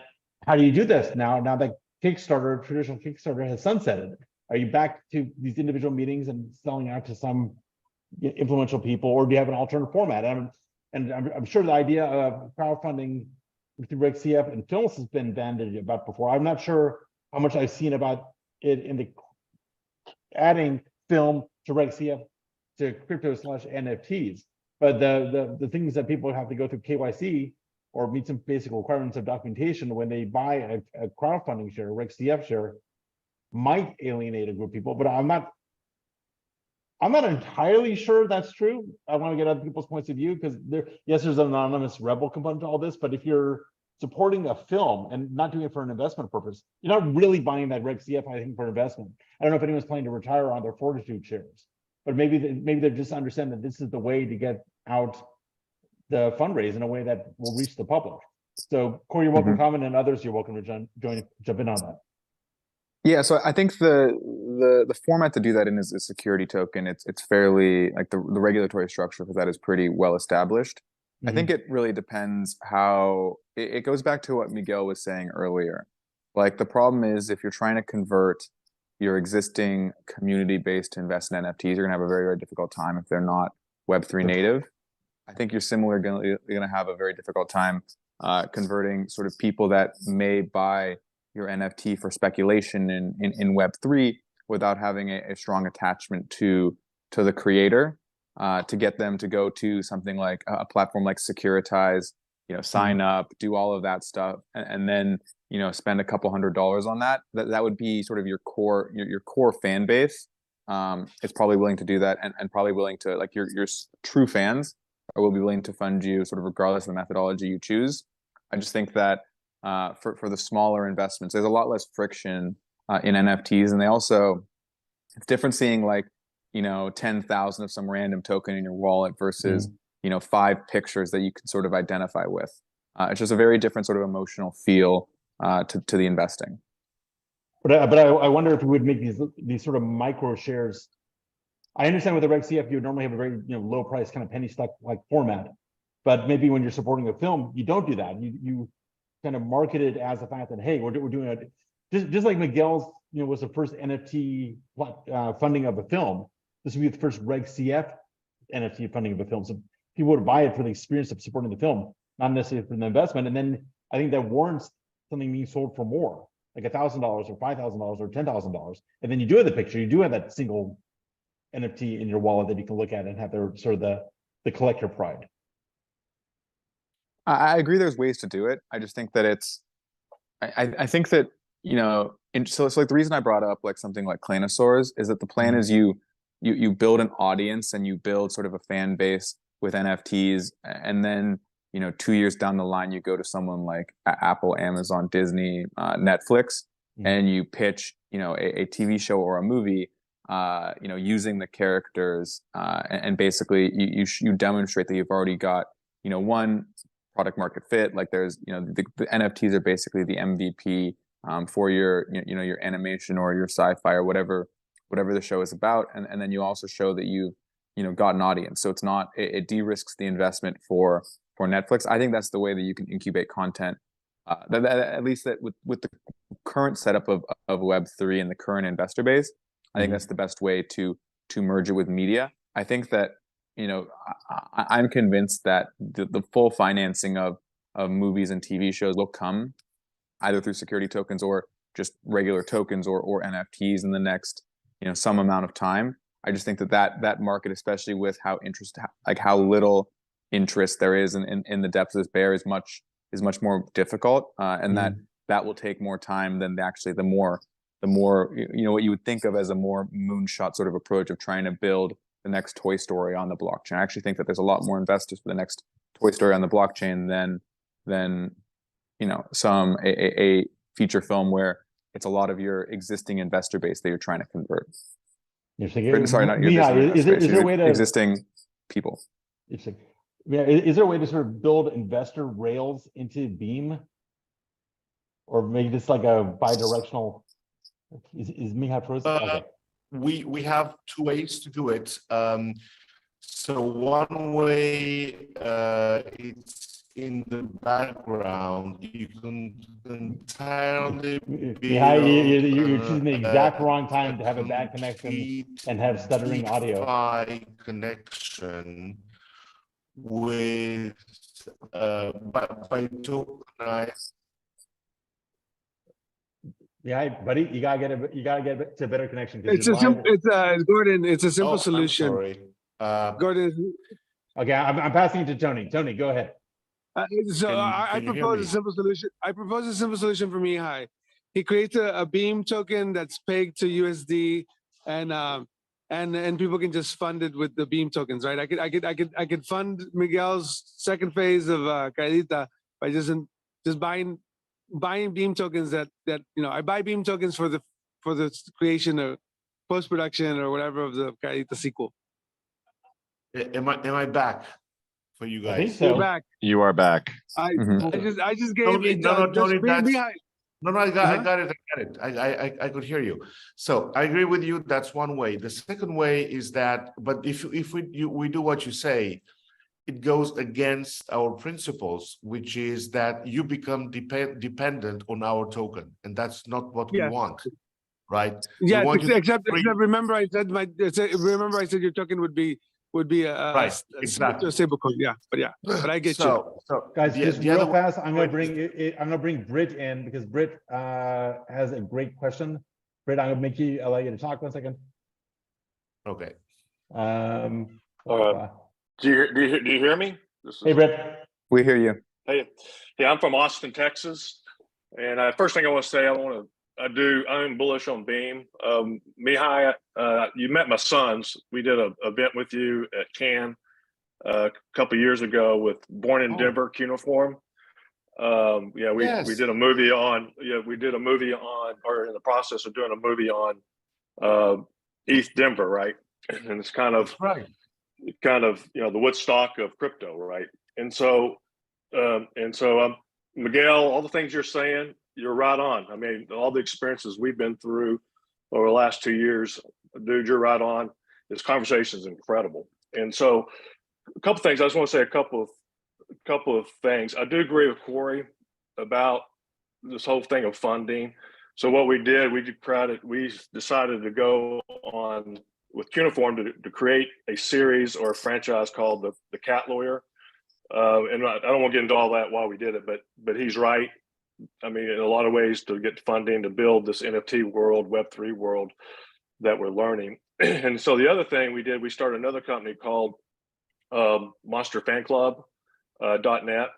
how do you do this now that Kickstarter, traditional Kickstarter, has sunsetted? Are you back to these individual meetings and selling out to some influential people, or do you have an alternative format? And I'm sure the idea of crowdfunding through RegCF and films has been bandied about before. I'm not sure how much I've seen about it in the adding film to RegCF to crypto/NFTs, but the things that people have to go through KYC or meet some basic requirements of documentation when they buy a crowdfunding share, a RegCF share, might alienate a group of people. But I'm not entirely sure that's true. I want to get other people's points of view, because there's an anonymous rebel component to all this, but if you're supporting a film and not doing it for an investment purpose, you're not really buying that RegCF, I think, for investment. I don't know if anyone's planning to retire on their Fortitude shares, but maybe they just understand that this is the way to get out the fundraise in a way that will reach the public. So Corey, you're welcome to comment, and others, you're welcome to jump in on that. Yeah, so I think the format to do that in is a security token. It's fairly, like, the regulatory structure for that is pretty well established. I think it really depends how it goes back to what Miguel was saying earlier. Like, the problem is, if you're trying to convert your existing community-based to invest in NFTs, you're gonna have a very, very difficult time if they're not Web3 native. I think you're similarly gonna have a very difficult time converting sort of people that may buy your NFT for speculation in Web3 without having a strong attachment to the creator, to get them to go to something like a platform like Securitize, sign up, do all of that stuff, and then spend a couple $100s on that. That would be sort of your core fan base. It's probably willing to do that, and probably willing to, like, your true fans will be willing to fund you sort of regardless of the methodology you choose. I just think that for the smaller investments, there's a lot less friction in NFTs, and they also, it's different seeing, like, 10,000 of some random token in your wallet versus 5 pictures that you can sort of identify with. It's just a very different sort of emotional feel to the investing. But I wonder if we would make these sort of micro shares. I understand with the RegCF you would normally have a very low price kind of penny stock like format, but maybe when you're supporting a film, you don't do that. You kind of market it as the fact that, hey, we're doing it just like Miguel's was the first NFT funding of a film. This would be the first RegCF NFT funding of a film. So people would buy it for the experience of supporting the film, not necessarily for the investment. And then I think that warrants something being sold for more, like $1,000 or $5,000 or $10,000. And then you do have the picture, you do have that single NFT in your wallet that you can look at and have their sort of the collector pride. I agree there's ways to do it. I just think that I think that, so like the reason I brought up like something like Claynosaurs is that the plan is you build an audience and you build sort of a fan base with NFTs, and then 2 years down the line you go to someone like Apple, Amazon, Disney, Netflix, and you pitch a TV show or a movie using the characters, and basically you demonstrate that you've already got one, product market fit. Like, there's the NFTs are basically the MVP for your your animation or your sci-fi or whatever the show is about, and then you also show that you've got an audience. So it's not, it de-risks the investment for Netflix. I think that's the way that you can incubate content, at least that with the current setup of Web3 and the current investor base. I think that's the best way to merge it with media. I think that I'm convinced that the full financing of movies and TV shows will come either through security tokens or just regular tokens or NFTs in the next some amount of time. I just think that market, especially with how little interest there is in the depths of this bear, is much more difficult, and that will take more time than actually the more what you would think of as a more moonshot sort of approach of trying to build the next Toy Story on the blockchain. I actually think that there's a lot more investors for the next Toy Story on the blockchain than some a feature film where it's a lot of your existing investor base that you're trying to convert. Sorry, not your is there a way to existing people? Yeah, is there a way to sort of build investor rails into Beam, or maybe just like a bi-directional? Is Mihai frozen? Okay. We have 2 ways to do it. So one way, it's in the background, you can entirely Mihai, you're choosing the exact wrong time to have a bad connection and have stuttering audio. DeFi connection with by tokenized. Yeah, buddy, you gotta get to a better connection. It's a simple. Gordon. It's a simple solution. I'm sorry. Gordon. Okay, I'm passing it to Tony. Tony, go ahead. I propose a simple solution. I propose a simple solution for Mihai. He creates a Beam token that's pegged to USD, and people can just fund it with the Beam tokens, right? I could fund Miguel's second phase of Caidita by just buying Beam tokens that I buy Beam tokens for the creation of post production or whatever of the Caidita sequel. Am I back for you guys? I think so. You're back. You are back. I just gave Tony, Tony, Mihai. No, I got it. I could hear you. So I agree with you. That's one way. The second way is that, but if we do what you say, it goes against our principles, which is that you become dependent on our token, and that's not what we want, right? Yeah, except remember I said your token would be a stablecoin. Yeah, but I get you. So guys, just real fast, I'm gonna bring Britt in because Britt has a great question. Britt, I'm gonna allow you to talk 1 second. Okay. Do you hear me? Hey, Britt. We hear you. Hey, I'm from Austin, Texas, and first thing I want to say, I'm bullish on Beam. Mihai, you met my sons. We did an event with you at Cannes a couple years ago with Born in Denver, Cuneiform. We did a movie on. Or in the process of doing a movie on East Denver, right? And it's kind of the Woodstock of crypto, right? And so Miguel, all the things you're saying, you're right on. I mean, all the experiences we've been through over the last 2 years, dude, you're right on. This conversation is incredible. And so a couple of things, I just want to say a couple of things. I do agree with Corey about this whole thing of funding. So what we did, we decided to go on with Cuneiform to create a series or a franchise called the Cat Lawyer. And I don't want to get into all that while we did it, but he's right. I mean, in a lot of ways to get funding to build this NFT world, Web3 world that we're learning. And so the other thing we did, we started another company called monsterfanclub.net.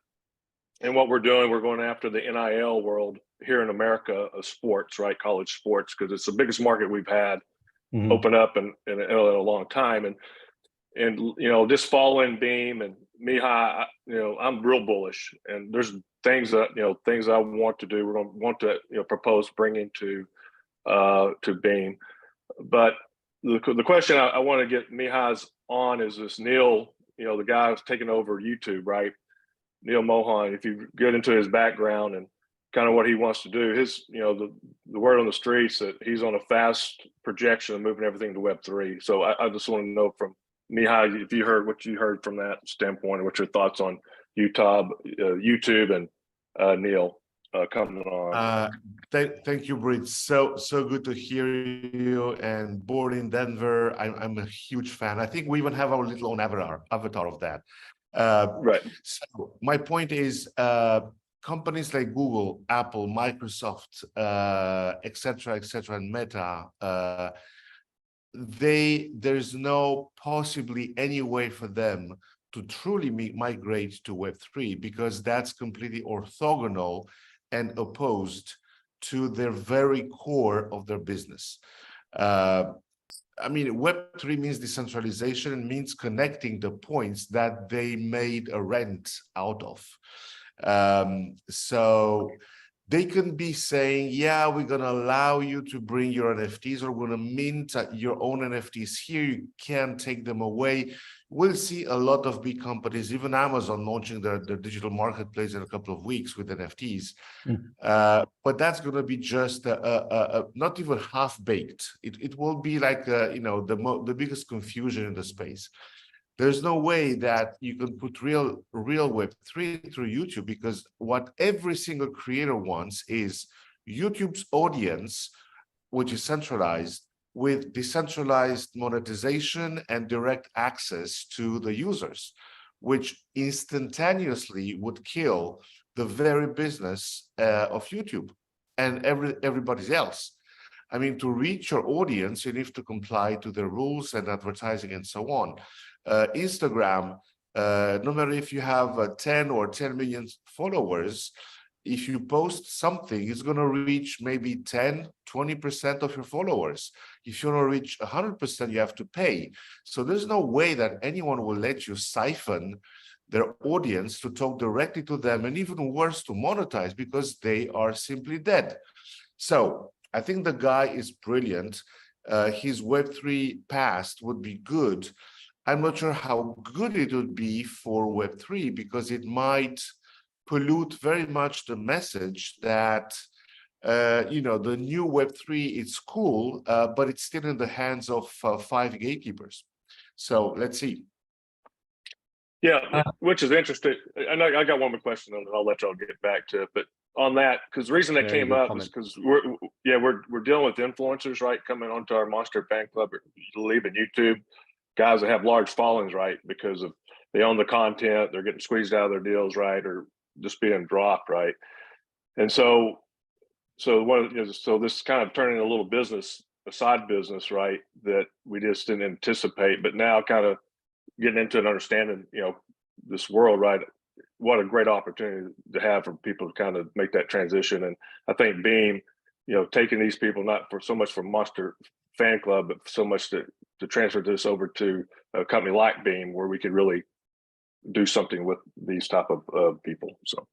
And what we're doing, we're going after the NIL world here in America of sports, right? College sports, because it's the biggest market we've had open up in a long time. And just following Beam and Mihai, I'm real bullish, and there's things that I want to do. We're going to want to propose bringing to Beam. But the question I want to get Mihai's on is this Neil, the guy who's taking over YouTube, right? Neil Mohan. If you get into his background and kind of what he wants to do, his the word on the streets that he's on a fast projection of moving everything to Web3. So I just want to know from Mihai, if you heard what you heard from that standpoint, and what your thoughts on YouTube and Neil coming on. Thank you, Britt. So good to hear you. And Born in Denver, I'm a huge fan. I think we even have our little own avatar of that. Right. So my point is, companies like Google, Apple, Microsoft, etc., and Meta, there's no possibly any way for them to truly migrate to Web3, because that's completely orthogonal and opposed to their very core of their business. I mean, Web3 means decentralization and means connecting the points that they made a rent out of. So they can be saying, yeah, we're going to allow you to bring your NFTs, or we're going to mint your own NFTs here. You can't take them away. We'll see a lot of big companies, even Amazon, launching their digital marketplace in a couple of weeks with NFTs. But that's going to be just not even half-baked. It will be like, the biggest confusion in the space. There's no way that you can put real Web3 through YouTube, because what every single creator wants is YouTube's audience, which is centralized, with decentralized monetization and direct access to the users, which instantaneously would kill the very business of YouTube and everybody else. I mean, to reach your audience, you need to comply to the rules and advertising and so on. Instagram, no matter if you have 10 or 10 million followers, if you post something, it's going to reach maybe 10, 20% of your followers. If you want to reach 100%, you have to pay. So there's no way that anyone will let you siphon their audience to talk directly to them, and even worse, to monetize, because they are simply dead. So I think the guy is brilliant. His Web3 past would be good. I'm not sure how good it would be for Web3, because it might pollute very much the message that, the new Web3, it's cool, but it's still in the hands of 5 gatekeepers. So let's see. Yeah, which is interesting. I know I got one more question, and I'll let y'all get back to it. But on that, because the reason that came up is because we're dealing with influencers, right, coming onto our Monster fan club, leaving YouTube, guys that have large followings, right, because of they own the content, they're getting squeezed out of their deals, right, or just being dropped, right. And so this kind of turning a little business, a side business, right, that we just didn't anticipate, but now kind of getting into and understanding, this world, right? What a great opportunity to have for people to kind of make that transition. And I think Beam, taking these people, not for so much for Monster Fan Club, but so much to transfer this over to a company like Beam, where we could really do something with these type of people. So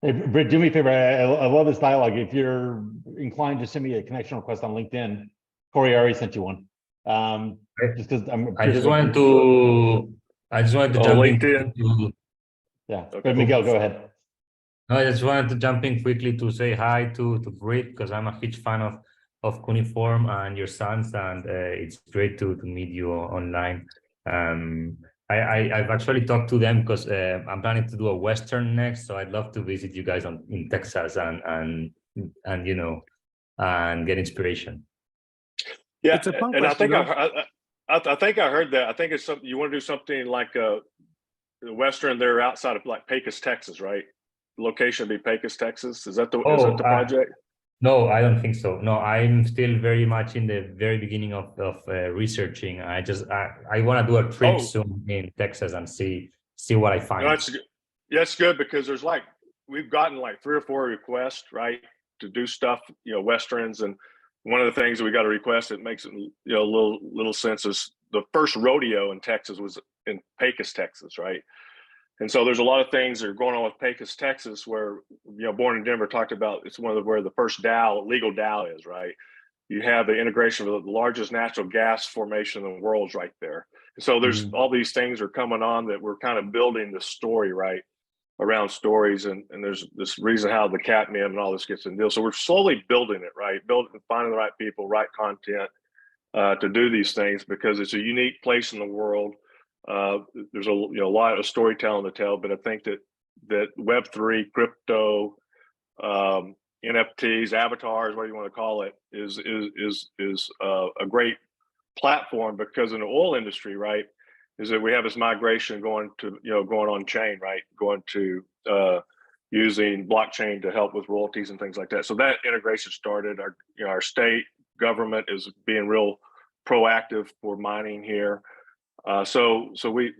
Hey, Britt, do me a favor. I love this dialogue. If you're inclined to send me a connection request on LinkedIn, Corey already sent you one. Just because I just wanted to jump LinkedIn. in. Yeah, but Miguel, go ahead. No, I just wanted to jump in quickly to say hi to Britt, because I'm a huge fan of Cuneiform and your sons, and it's great to meet you online. I've actually talked to them because I'm planning to do a Western next, so I'd love to visit you guys in Texas and get inspiration. Yeah, It's a fun and question, I think I heard that. I think it's something you want to do something like the Western. They're outside of like Pecos, Texas, right? The location would be Pecos, Texas. Is that the project? No, I don't think so. No, I'm still very much in the very beginning of researching. I want to do a trip soon in Texas and see what I find. No, that's good, because we've gotten like 3 or 4 requests, right, to do stuff, Westerns. And one of the things that we got a request that makes it, a little sense is the first rodeo in Texas was in Pecos, Texas, right? And so there's a lot of things that are going on with Pecos, Texas, where, Born in Denver talked about it's where the first legal DAO is, right? You have the integration of the largest natural gas formation in the world right there. And so there's all these things are coming on that we're kind of building this story, right, around stories. And there's this reason how the catnip and all this gets in deal. So we're slowly building it, right? Finding the right people, right content to do these things, because it's a unique place in the world. There's a lot of storytelling to tell, but I think that Web3, crypto, NFTs, avatars, whatever you want to call it, is a great platform, because in the oil industry, right, is that we have this migration going on chain, right, going to using blockchain to help with royalties and things like that. So that integration started. Our state government is being real proactive for mining here. So we've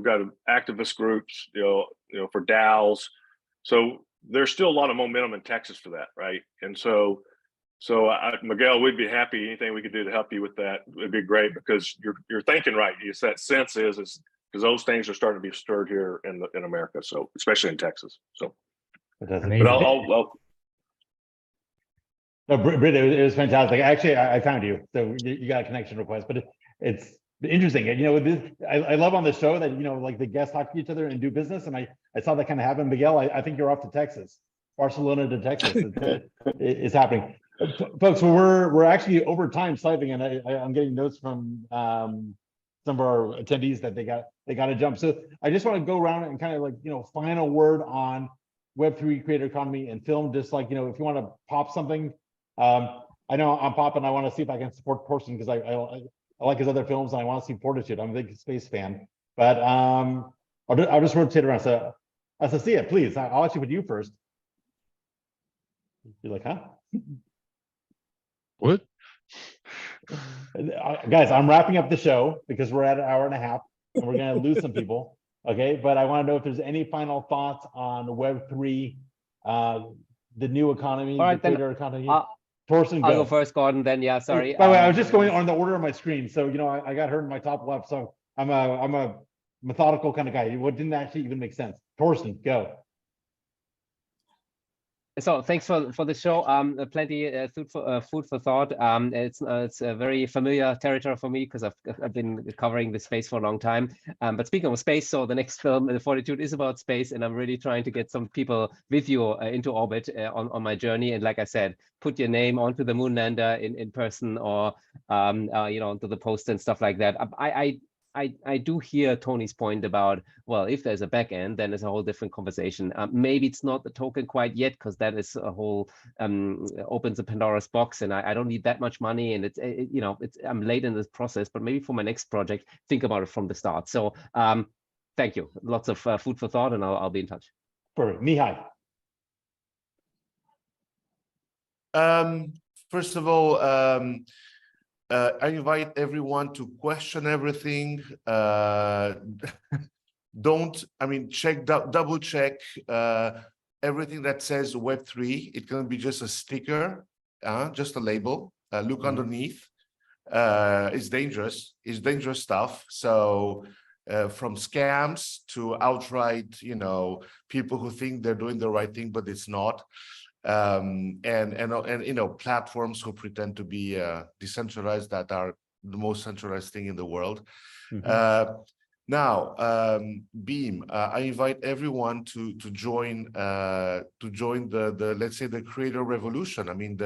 got activist groups, for DAOs. So there's still a lot of momentum in Texas for that, right? And so Miguel, we'd be happy. Anything we could do to help you with that would be great, because you're thinking right. It's that sense is because those things are starting to be stirred here in America, so especially in Texas. So, but I'll No, Britt, it was fantastic. Actually, I found you, so you got a connection request, but it's interesting. I love on the show that like the guests talk to each other and do business, and I saw that kind of happen. Miguel, I think you're off to Texas, Barcelona to Texas. It's happening. Folks, we're actually over time slightly, and I'm getting notes from some of our attendees that they got to jump. So I just want to go around and kind of like, final word on Web3 creator economy and film. Just like, if you want to pop something, I know I'm popping. I want to see if I can support Torsten because I like his other films and I want to see Fortitude. I'm a big space fan, but I'll just rotate around. So Asasia, please, I'll actually put you first. You're like, huh? What? Guys, I'm wrapping up the show because we're at an hour and a half and we're going to lose some people. Okay, but I want to know if there's any final thoughts on Web3, the new economy, All right, the creator economy. Torsten, I'll go first, Gordon. Then, yeah, sorry. By the way, I was just going on the order of my screen, so I got hurt in my top left. So I'm a methodical kind of guy. What didn't actually even make sense. Torsten, go. So thanks for the show. Plenty food for thought. It's a very familiar territory for me because I've been covering this space for a long time. But speaking of space, so the next film, The Fortitude, is about space, and I'm really trying to get some people with you into orbit on my journey. And like I said, put your name onto the moon lander in person, or onto the post and stuff like that. I do hear Tony's point about, well, if there's a back end, then it's a whole different conversation. Maybe it's not the token quite yet, because that is a whole opens a Pandora's box, and I don't need that much money, and I'm late in this process. But maybe for my next project, think about it from the start. So thank you. Lots of food for thought, and I'll be in touch. Perfect. Mihai. First of all, I invite everyone to question everything. Double check everything that says Web3. It can be just a sticker, just a label. Look underneath. It's dangerous. It's dangerous stuff. So from scams to outright, people who think they're doing the right thing, but it's not. And platforms who pretend to be decentralized that are the most centralized thing in the world. Now, Beam, I invite everyone to join the let's say the creator revolution. I mean,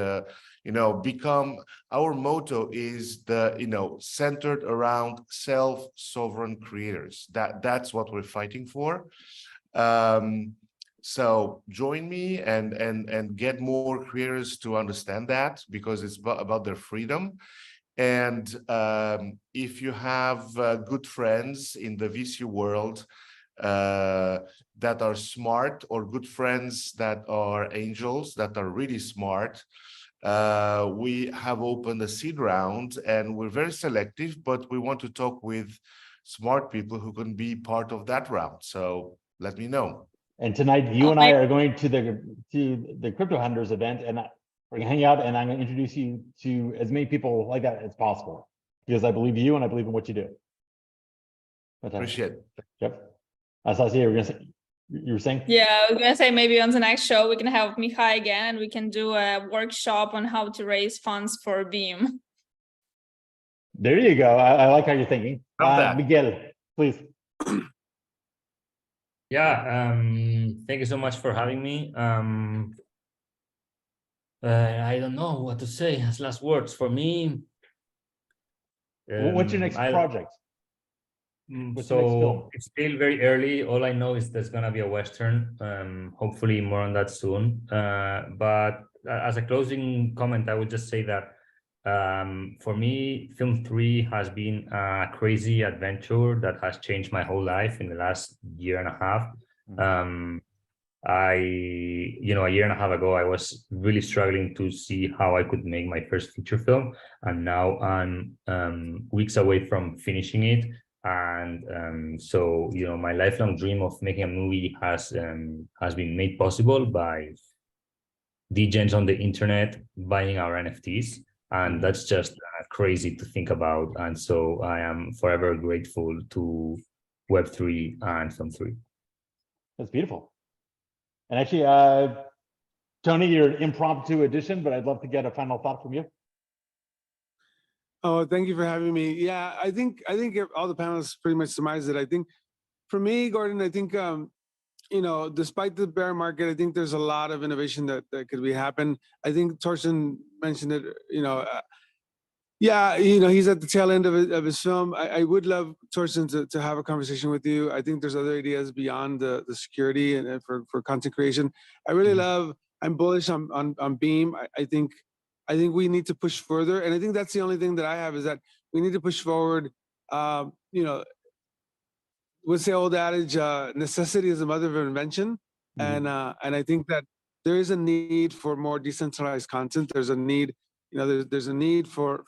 become, our motto is centered around self-sovereign creators. That's what we're fighting for. So join me and get more creators to understand that, because it's about their freedom. And if you have good friends in the VC world that are smart, or good friends that are angels that are really smart, we have opened a seed round, and we're very selective, but we want to talk with smart people who can be part of that round. So let me know. And tonight, you and I are going to the Crypto Hunters event, and we're gonna hang out, and I'm gonna introduce you to as many people like that as possible, because I believe you and I believe in what you do. Appreciate it. Yep. Asasia, you were saying? Yeah, I was gonna say maybe on the next show we can have Mihai again, and we can do a workshop on how to raise funds for Beam. There you go. I like how you're thinking. Miguel, please. Yeah, thank you so much for having me. I don't know what to say as last words. For me, what's your next project? What's your next film? It's still very early. All I know is there's gonna be a Western. Hopefully more on that soon. But as a closing comment, I would just say that for me, Film 3 has been a crazy adventure that has changed my whole life in the last year and a half. A year and a half ago, I was really struggling to see how I could make my first feature film, and now I'm weeks away from finishing it. And so my lifelong dream of making a movie has been made possible by degens on the internet buying our NFTs. And that's just crazy to think about. And so I am forever grateful to Web3 and Film 3. That's beautiful. And actually, Tony, you're an impromptu addition, but I'd love to get a final thought from you. Oh, thank you for having me. Yeah, I think all the panelists pretty much summarized it. I think for me, Gordon, I think you know, despite the bear market, I think there's a lot of innovation that could be happen. I think Torsten mentioned it, you know, yeah, you know, he's at the tail end of his film. I would love, Torsten, to have a conversation with you. I think there's other ideas beyond the security and for content creation. I really love, I'm bullish on Beam. I think we need to push further. And I think that's the only thing that I have is that we need to push forward. You know, what's the old adage, necessity is the mother of invention. And I think that there is a need for more decentralized content. There's a need, you know, there's a need for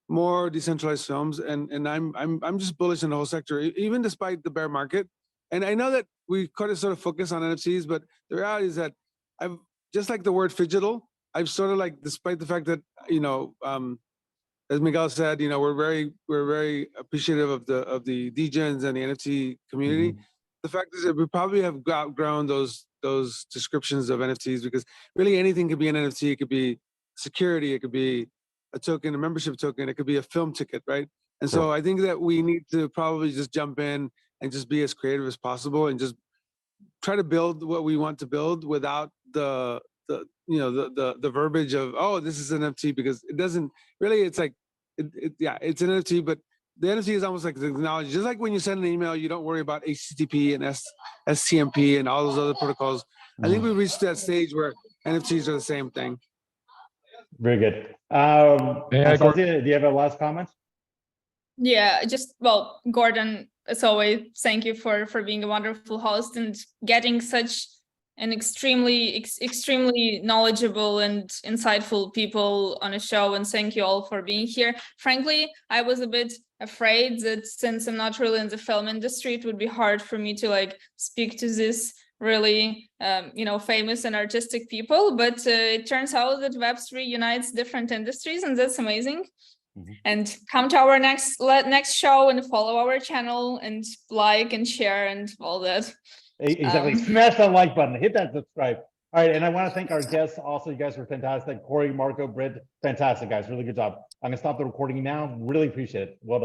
more decentralized films, and I'm just bullish in the whole sector, even despite the bear market. And I know that we kind of sort of focus on NFTs, but the reality is that I've just like the word phygital. I've sort of like, despite the fact that, you know, as Miguel said, you know, we're very appreciative of the DGens and the NFT community. The fact is that we probably have outgrown those descriptions of NFTs, because really anything could be an NFT. It could be security, it could be a token, a membership token, it could be a film ticket, right? And so I think that we need to probably just jump in and just be as creative as possible and just try to build what we want to build without the you know the verbiage of, oh, this is an NFT, because it doesn't really, it's like yeah, it's an NFT, but the NFT is almost like the technology. Just like when you send an email, you don't worry about HTTP and STMP and all those other protocols. I think we've reached that stage where NFTs are the same thing. Very good. Yeah, Anastasia, do you have a last comment? Yeah, just, well, Gordon, as always, thank you for being a wonderful host and getting such an extremely knowledgeable and insightful people on a show, and thank you all for being here. Frankly, I was a bit afraid that since I'm not really in the film industry, it would be hard for me to like speak to this really you know, famous and artistic people, but it turns out that Web3 unites different industries, and that's amazing. And come to our next show and follow our channel and like and share and all that. Exactly. Smash that like button, hit that subscribe. All right, and I want to thank our guests also. You guys were fantastic. Corey, Marco, Britt, fantastic guys, really good job. I'm gonna stop the recording now. Really appreciate it. Well done.